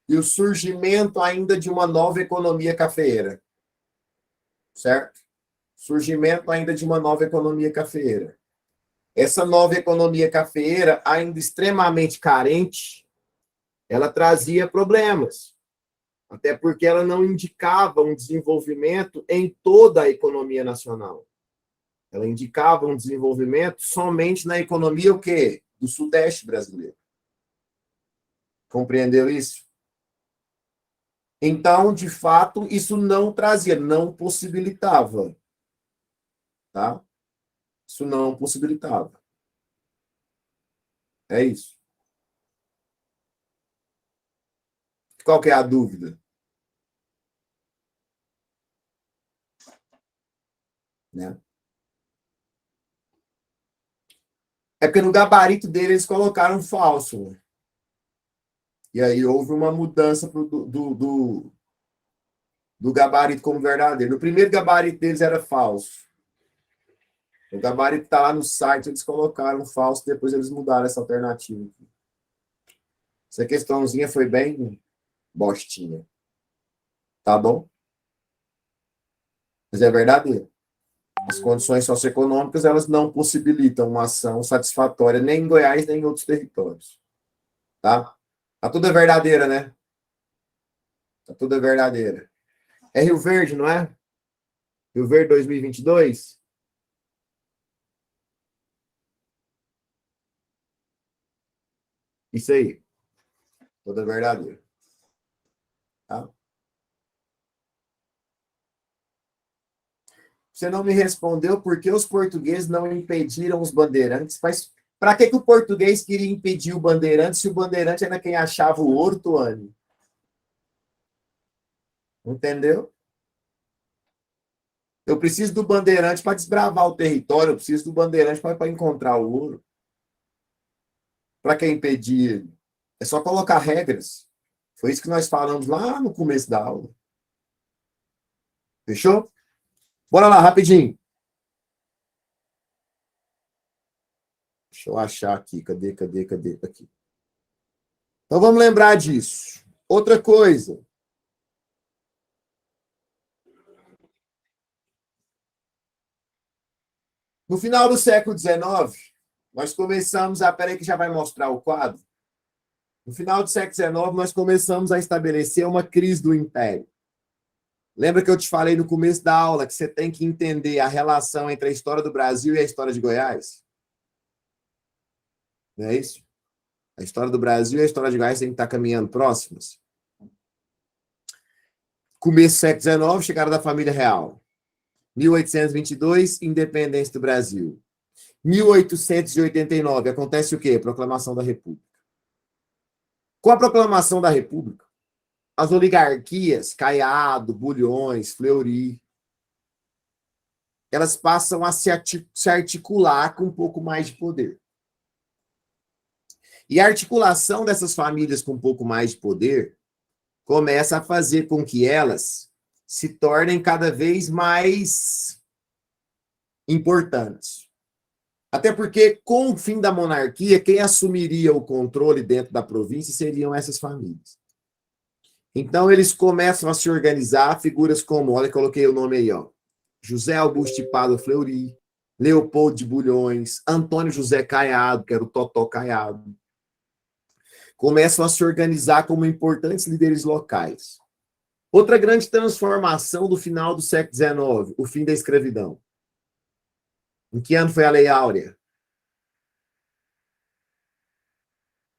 e o surgimento ainda de uma nova economia cafeeira. Certo? Surgimento ainda de uma nova economia cafeeira. Essa nova economia cafeeira, ainda extremamente carente, ela trazia problemas. Até porque ela não indicava um desenvolvimento em toda a economia nacional. Ela indicava um desenvolvimento somente na economia o quê? Do Sudeste brasileiro. Compreendeu isso? Então, de fato, isso não trazia, não possibilitava. Tá? Isso não possibilitava. É isso. Qual que é a dúvida? Né? É porque no gabarito dele eles colocaram falso. E aí houve uma mudança do gabarito como verdadeiro. No primeiro gabarito deles era falso. O gabarito está lá no site, eles colocaram falso, depois eles mudaram essa alternativa. Essa questãozinha foi bem bostinha. Tá bom? Mas é verdadeiro. As condições socioeconômicas, elas não possibilitam uma ação satisfatória nem em Goiás, nem em outros territórios. Tá? Tá tudo é verdadeira, né? Tá tudo é verdadeira. É Rio Verde, não é? Rio Verde 2022? Isso aí. Tudo é verdadeiro. Tá? Você não me respondeu por que os portugueses não impediram os bandeirantes. Mas para que o português queria impedir o bandeirante se o bandeirante era quem achava o ouro, Tuane? Entendeu? Eu preciso do bandeirante para desbravar o território, eu preciso do bandeirante para encontrar o ouro. Para que impedir ele? É só colocar regras. Foi isso que nós falamos lá no começo da aula. Fechou? Bora lá, rapidinho. Deixa eu achar aqui. Cadê? Aqui. Então vamos lembrar disso. Outra coisa. No final do século XIX, nós começamos a... Peraí que já vai mostrar o quadro. No final do século XIX, nós começamos a estabelecer uma crise do Império. Lembra que eu te falei no começo da aula que você tem que entender a relação entre a história do Brasil e a história de Goiás? Não é isso? A história do Brasil e a história de Goiás têm que estar caminhando próximas. Começo do século XIX, chegada da família real. 1822, independência do Brasil. 1889, acontece o quê? Proclamação da República. Com a proclamação da República, as oligarquias, Caiado, Bulhões, Fleury, elas passam a se articular com um pouco mais de poder. E a articulação dessas famílias com um pouco mais de poder começa a fazer com que elas se tornem cada vez mais importantes. Até porque, com o fim da monarquia, quem assumiria o controle dentro da província seriam essas famílias. Então, eles começam a se organizar, figuras como, olha, coloquei o nome aí, ó, José Augusto de Pádua Fleury, Leopoldo de Bulhões, Antônio José Caiado, que era o Totó Caiado. começam a se organizar como importantes líderes locais. Outra grande transformação do final do século XIX, o fim da escravidão. Em que ano foi a Lei Áurea?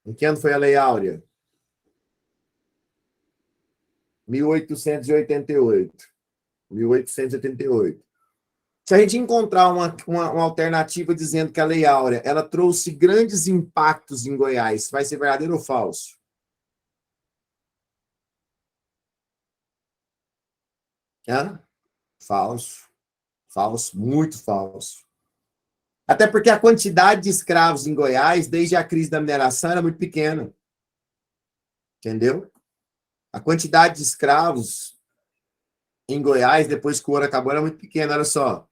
Em que ano foi a Lei Áurea? 1888. 1888. Se a gente encontrar uma alternativa dizendo que a Lei Áurea ela trouxe grandes impactos em Goiás, vai ser verdadeiro ou falso? Hã? Falso. Falso, muito falso. Até porque a quantidade de escravos em Goiás, desde a crise da mineração, era muito pequena. Entendeu? A quantidade de escravos em Goiás, depois que o ouro acabou, era muito pequena. Olha só.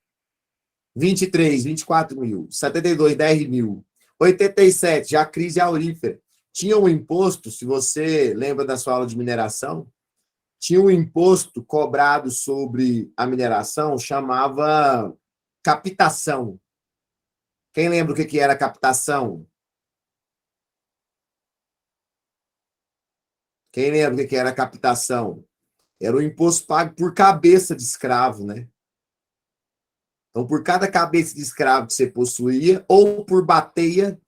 23, 24 mil. 72, 10 mil. 87, já a crise aurífera. Tinha um imposto, se você lembra da sua aula de mineração, tinha um imposto cobrado sobre a mineração, chamava captação. Quem lembra o que era captação? Quem lembra o que era captação? Era o imposto pago por cabeça de escravo, né? Então, por cada cabeça de escravo que você possuía, ou por bateia,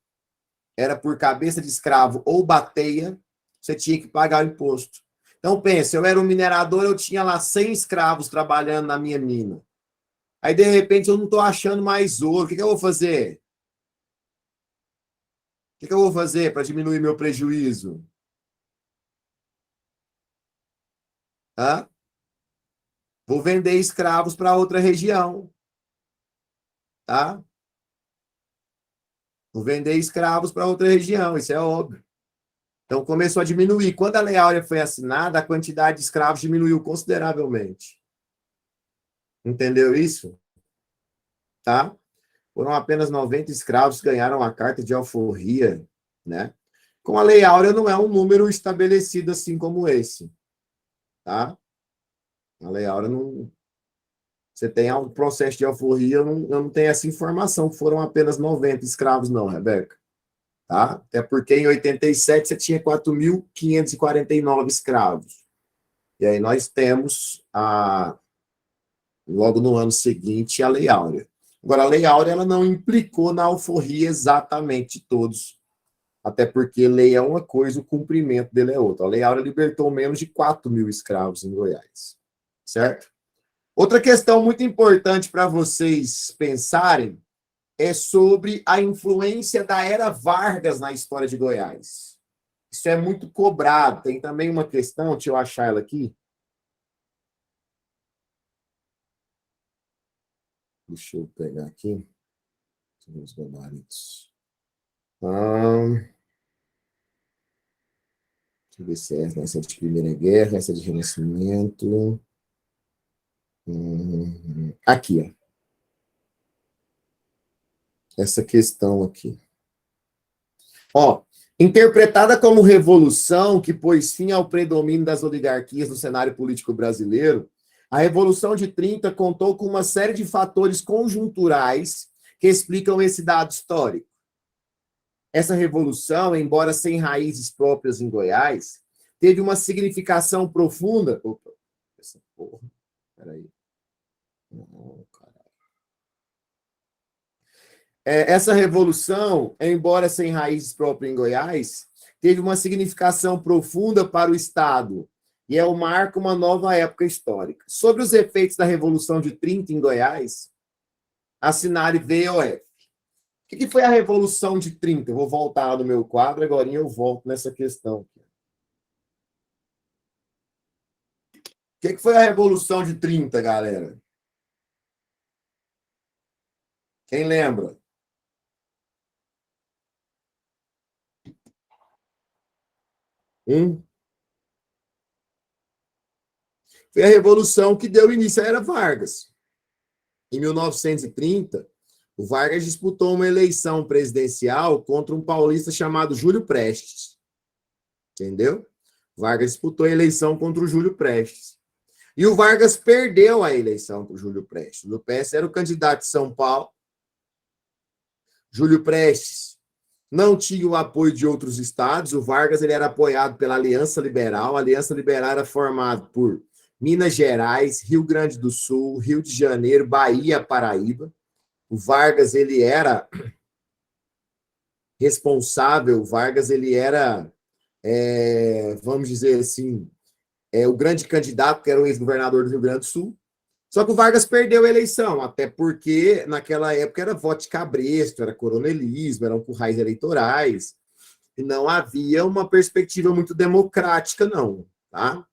era por cabeça de escravo ou bateia, você tinha que pagar o imposto. Então, pensa, eu era um minerador, eu tinha lá 100 escravos trabalhando na minha mina. Aí, de repente, eu não estou achando mais ouro. O que eu vou fazer? O que eu vou fazer para diminuir meu prejuízo? Hã? Vou vender escravos para outra região. Tá? Vou vender escravos para outra região, isso é óbvio. Então, começou a diminuir. Quando a Lei Áurea foi assinada, a quantidade de escravos diminuiu consideravelmente. Entendeu isso? Tá? Foram apenas 90 escravos que ganharam a carta de alforria, né? Com a Lei Áurea não é um número estabelecido assim como esse, tá? A Lei Áurea não... Você tem um processo de alforria, eu não tenho essa informação, foram apenas 90 escravos não, Rebeca. Tá? Até porque em 87 você tinha 4.549 escravos. E aí nós temos, logo no ano seguinte, a Lei Áurea. Agora, a Lei Áurea ela não implicou na alforria exatamente de todos, até porque lei é uma coisa, o cumprimento dele é outra. A Lei Áurea libertou menos de 4 mil escravos em Goiás, certo? Outra questão muito importante para vocês pensarem é sobre a influência da Era Vargas na história de Goiás. Isso é muito cobrado. Tem também uma questão, deixa eu achar ela aqui. Deixa eu pegar aqui. Os gabaritos. Deixa eu ver se é essa de Primeira Guerra, essa de Renascimento. Aqui, ó. Essa questão aqui. Ó, interpretada como revolução que pôs fim ao predomínio das oligarquias no cenário político brasileiro, a Revolução de 30 contou com uma série de fatores conjunturais que explicam esse dado histórico. Essa revolução, embora sem raízes próprias em Goiás, teve uma significação profunda. Opa, essa porra. Peraí. Essa revolução, embora sem raízes próprias em Goiás, teve uma significação profunda para o Estado e marca uma nova época histórica. Sobre os efeitos da Revolução de 30 em Goiás, assinale VOF. O que foi a Revolução de 30? Eu vou voltar lá no meu quadro, agora eu volto nessa questão. O que foi a Revolução de 30, galera? Quem lembra? Foi a Revolução que deu início à Era Vargas. Em 1930, o Vargas disputou uma eleição presidencial contra um paulista chamado Júlio Prestes. Entendeu? Vargas disputou a eleição contra o Júlio Prestes. E o Vargas perdeu a eleição para o Júlio Prestes. O Júlio Prestes era o candidato de São Paulo. Júlio Prestes não tinha o apoio de outros estados. O Vargas ele era apoiado pela Aliança Liberal. A Aliança Liberal era formada por Minas Gerais, Rio Grande do Sul, Rio de Janeiro, Bahia, Paraíba. O Vargas ele era responsável, o Vargas ele era, vamos dizer assim, o grande candidato, que era o ex-governador do Rio Grande do Sul. Só que o Vargas perdeu a eleição, até porque naquela época era voto de cabresto, era coronelismo, eram currais eleitorais, e não havia uma perspectiva muito democrática, não. Tá?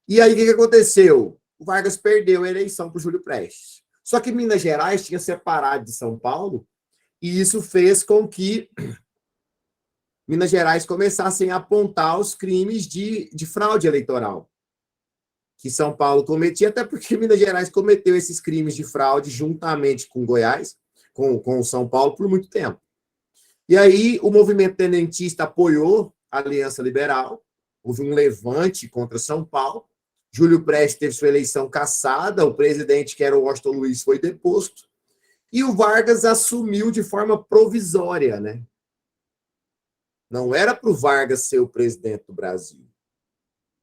E aí, o que aconteceu? O Vargas perdeu a eleição para o Júlio Prestes. Só que Minas Gerais tinha separado de São Paulo, e isso fez com que Minas Gerais começassem a apontar os crimes de fraude eleitoral que São Paulo cometia, até porque Minas Gerais cometeu esses crimes de fraude juntamente com Goiás, com São Paulo, por muito tempo. E aí o movimento tenentista apoiou a Aliança Liberal, houve um levante contra São Paulo, Júlio Prestes teve sua eleição cassada, o presidente, que era o Washington Luiz, foi deposto, e o Vargas assumiu de forma provisória, né? Não era para o Vargas ser o presidente do Brasil.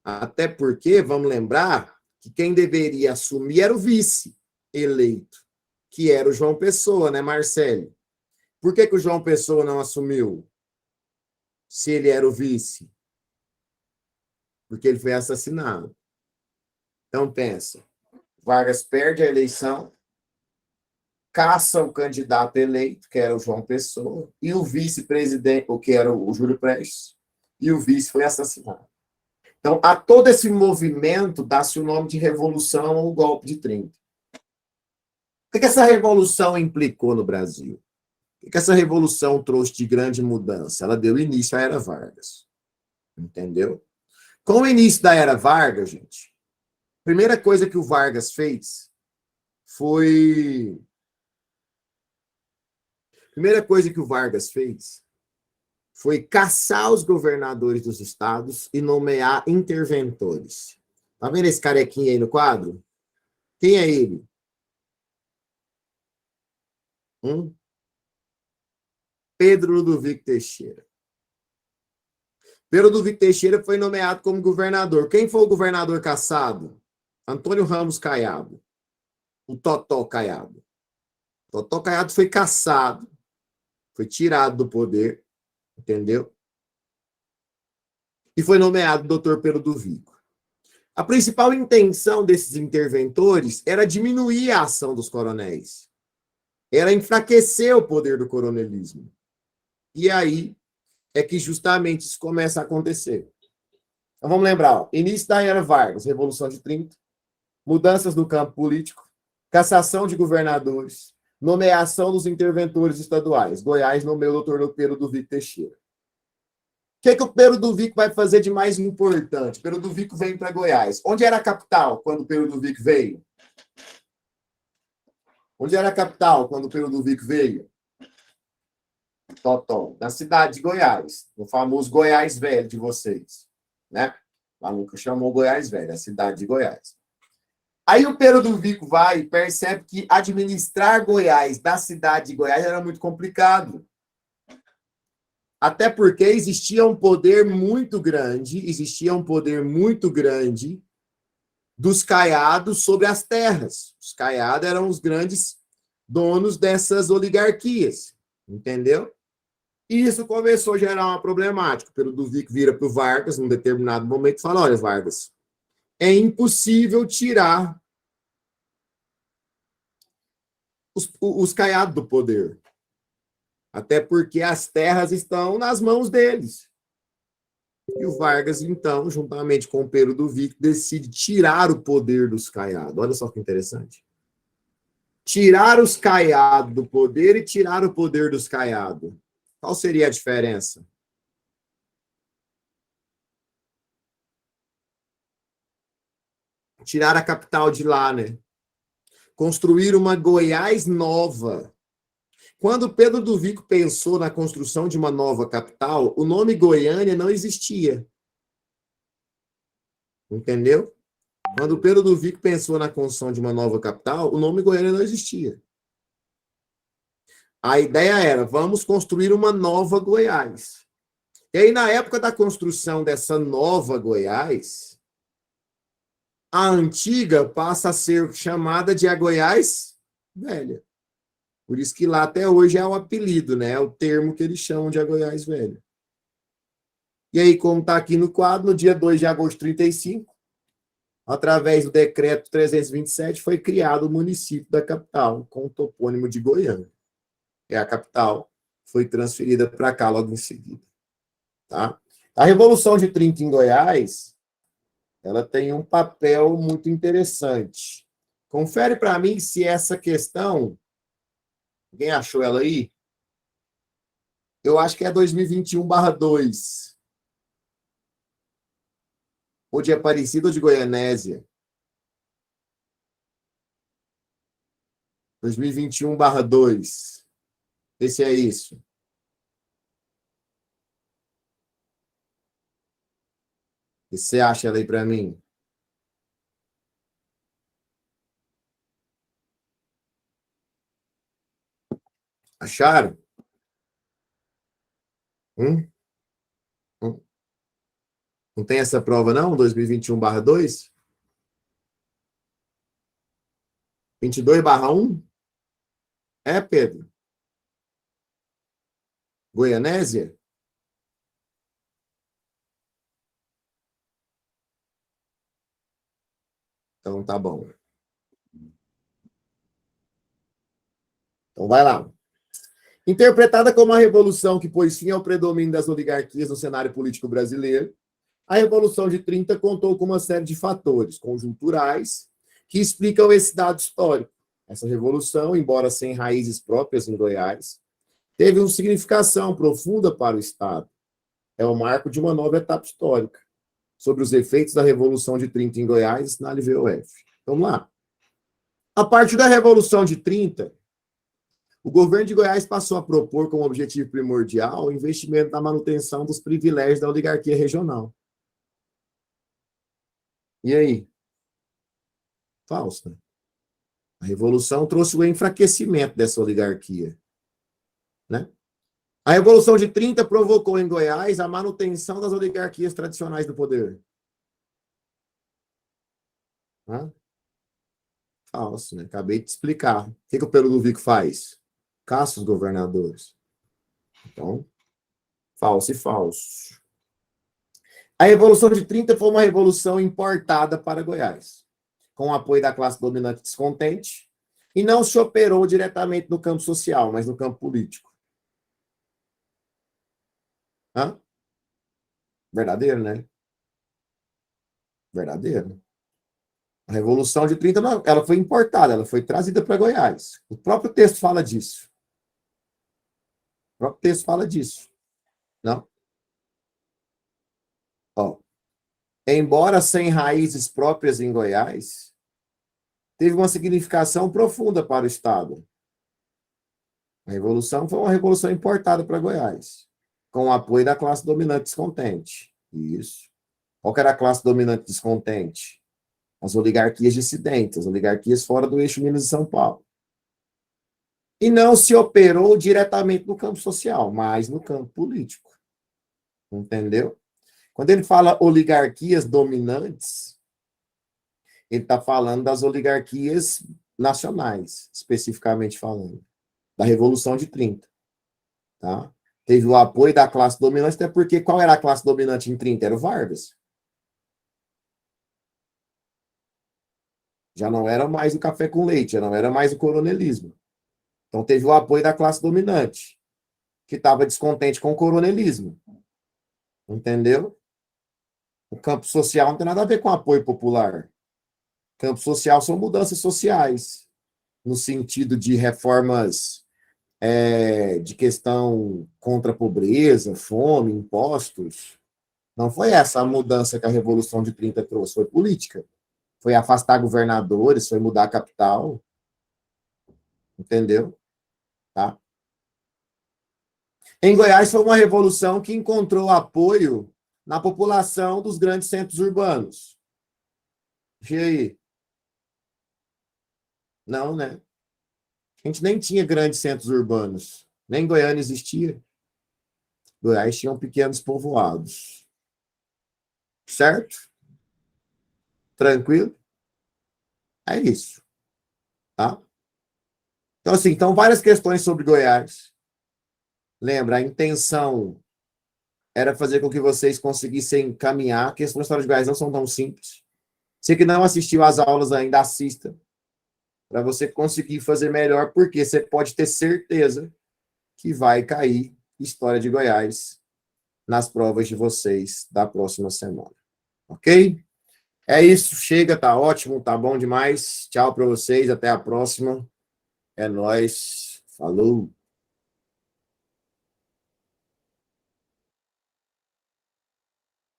Até porque, vamos lembrar, que quem deveria assumir era o vice eleito, que era o João Pessoa, né, Marcelo? Por que o João Pessoa não assumiu, se ele era o vice? Porque ele foi assassinado. Então, pensa, Vargas perde a eleição, caça o candidato eleito, que era o João Pessoa, e o vice-presidente, o que era o Júlio Prestes, e o vice foi assassinado. Então, a todo esse movimento dá-se o nome de Revolução ou Golpe de 30. O que essa revolução implicou no Brasil? O que essa revolução trouxe de grande mudança? Ela deu início à Era Vargas. Entendeu? Com o início da Era Vargas, gente, a primeira coisa que o Vargas fez foi. A primeira coisa que o Vargas fez foi caçar os governadores dos estados e nomear interventores. Tá vendo esse carequinha aí no quadro? Quem é ele? Pedro Ludovico Teixeira. Pedro Ludovico Teixeira foi nomeado como governador. Quem foi o governador caçado? Antônio Ramos Caiado. O Totó Caiado. O Totó Caiado foi caçado, foi tirado do poder, entendeu? E foi nomeado doutor Pedro Ludovico. A principal intenção desses interventores era diminuir a ação dos coronéis. Era enfraquecer o poder do coronelismo. E aí é que justamente isso começa a acontecer. Então vamos lembrar, ó, início da Era Vargas, Revolução de 30, mudanças no campo político, cassação de governadores, nomeação dos interventores estaduais. Goiás nomeou o doutor Pedro Ludovico Teixeira. O que o Pedro Ludovico vai fazer de mais importante? Pedro Ludovico veio para Goiás. Onde era a capital quando o Pedro Ludovico veio? Onde era a capital quando o Pedro Ludovico veio? Totó, na cidade de Goiás, no famoso Goiás Velho de vocês, né? A Luca chamou Goiás Velho, a cidade de Goiás. Aí o Pedro Ludovico vai e percebe que administrar Goiás, da cidade de Goiás, era muito complicado. Até porque existia um poder muito grande dos caiados sobre as terras. Os caiados eram os grandes donos dessas oligarquias, entendeu? E isso começou a gerar uma problemática. O Pedro Ludovico vira para o Vargas, num determinado momento, e fala: olha, Vargas, é impossível tirar os caiados do poder. Até porque as terras estão nas mãos deles. E o Vargas, então, juntamente com o Pedro Ludovico, decide tirar o poder dos caiados. Olha só que interessante. Tirar os caiados do poder e tirar o poder dos caiados. Qual seria a diferença? Tirar a capital de lá, né? Construir uma Goiás nova. Quando Pedro Ludovico pensou na construção de uma nova capital, o nome Goiânia não existia. Entendeu? Quando Pedro Ludovico pensou na construção de uma nova capital, o nome Goiânia não existia. A ideia era, vamos construir uma nova Goiás. E aí, na época da construção dessa nova Goiás, a antiga passa a ser chamada de a Goiás Velha. Por isso que lá até hoje é o apelido, né? É o termo que eles chamam de a Goiás Velha. E aí, como está aqui no quadro, no dia 2 de agosto de 35, através do decreto 327, foi criado o município da capital, com o topônimo de Goiânia. É a capital, foi transferida para cá logo em seguida. Tá? A Revolução de 30 em Goiás, ela tem um papel muito interessante. Confere para mim se essa questão, alguém achou ela aí? Eu acho que é 2021/2. Ou de Aparecida ou de Goianésia. 2021/2. Esse é isso. E você acha ela aí para mim? Acharam? Hum? Hum? Não tem essa prova, não? 2021/2? 22/1? É, Pedro? Goianésia? Então tá bom. Então vai lá. Interpretada como a revolução que pôs fim ao predomínio das oligarquias no cenário político brasileiro, a Revolução de 30 contou com uma série de fatores conjunturais que explicam esse dado histórico. Essa revolução, embora sem raízes próprias em Goiás, teve uma significação profunda para o Estado. É o marco de uma nova etapa histórica. Sobre os efeitos da Revolução de 30 em Goiás, na LVOF. Vamos lá. A partir da Revolução de 30, o governo de Goiás passou a propor como objetivo primordial o investimento na manutenção dos privilégios da oligarquia regional. E aí? Falso, né? A Revolução trouxe o enfraquecimento dessa oligarquia. Né? A Revolução de 30 provocou em Goiás a manutenção das oligarquias tradicionais do poder. Hã? Falso, né? Acabei de explicar. O que o Pedro Ludovico faz? Caça os governadores. Então, falso e falso. A Revolução de 30 foi uma revolução importada para Goiás, com o apoio da classe dominante descontente, e não se operou diretamente no campo social, mas no campo político. Hã? Verdadeiro, né? Verdadeiro. A Revolução de 30, ela foi importada, ela foi trazida para Goiás. O próprio texto fala disso. O próprio texto fala disso. Não? Ó, embora sem raízes próprias em Goiás, teve uma significação profunda para o Estado. A Revolução foi uma revolução importada para Goiás, com o apoio da classe dominante descontente. Isso. Qual que era a classe dominante descontente? As oligarquias dissidentes, as oligarquias fora do eixo Minas e São Paulo. E não se operou diretamente no campo social, mas no campo político. Entendeu? Quando ele fala oligarquias dominantes, ele está falando das oligarquias nacionais, especificamente falando, da Revolução de 30. Tá? Teve o apoio da classe dominante, até porque qual era a classe dominante em 30? Era o Vargas. Já não era mais o café com leite, já não era mais o coronelismo. Então teve o apoio da classe dominante, que estava descontente com o coronelismo. Entendeu? O campo social não tem nada a ver com apoio popular. Campo social são mudanças sociais, no sentido de reformas de questão contra a pobreza, fome, impostos. Não foi essa a mudança que a Revolução de 30 trouxe, foi política. Foi afastar governadores, foi mudar a capital. Entendeu? Tá? Em Goiás foi uma revolução que encontrou apoio na população dos grandes centros urbanos. E aí? Não, né? A gente nem tinha grandes centros urbanos. Nem Goiânia existia. Goiás tinham pequenos povoados. Certo? Tranquilo? É isso. Tá? Então, assim, várias questões sobre Goiás. Lembra, a intenção era fazer com que vocês conseguissem caminhar. Questões da história de Goiás não são tão simples. Você que não assistiu às aulas ainda, assista. Para você conseguir fazer melhor, porque você pode ter certeza que vai cair História de Goiás nas provas de vocês da próxima semana. Ok? É isso, chega, tá ótimo, tá bom demais. Tchau para vocês, até a próxima. É nóis. Falou.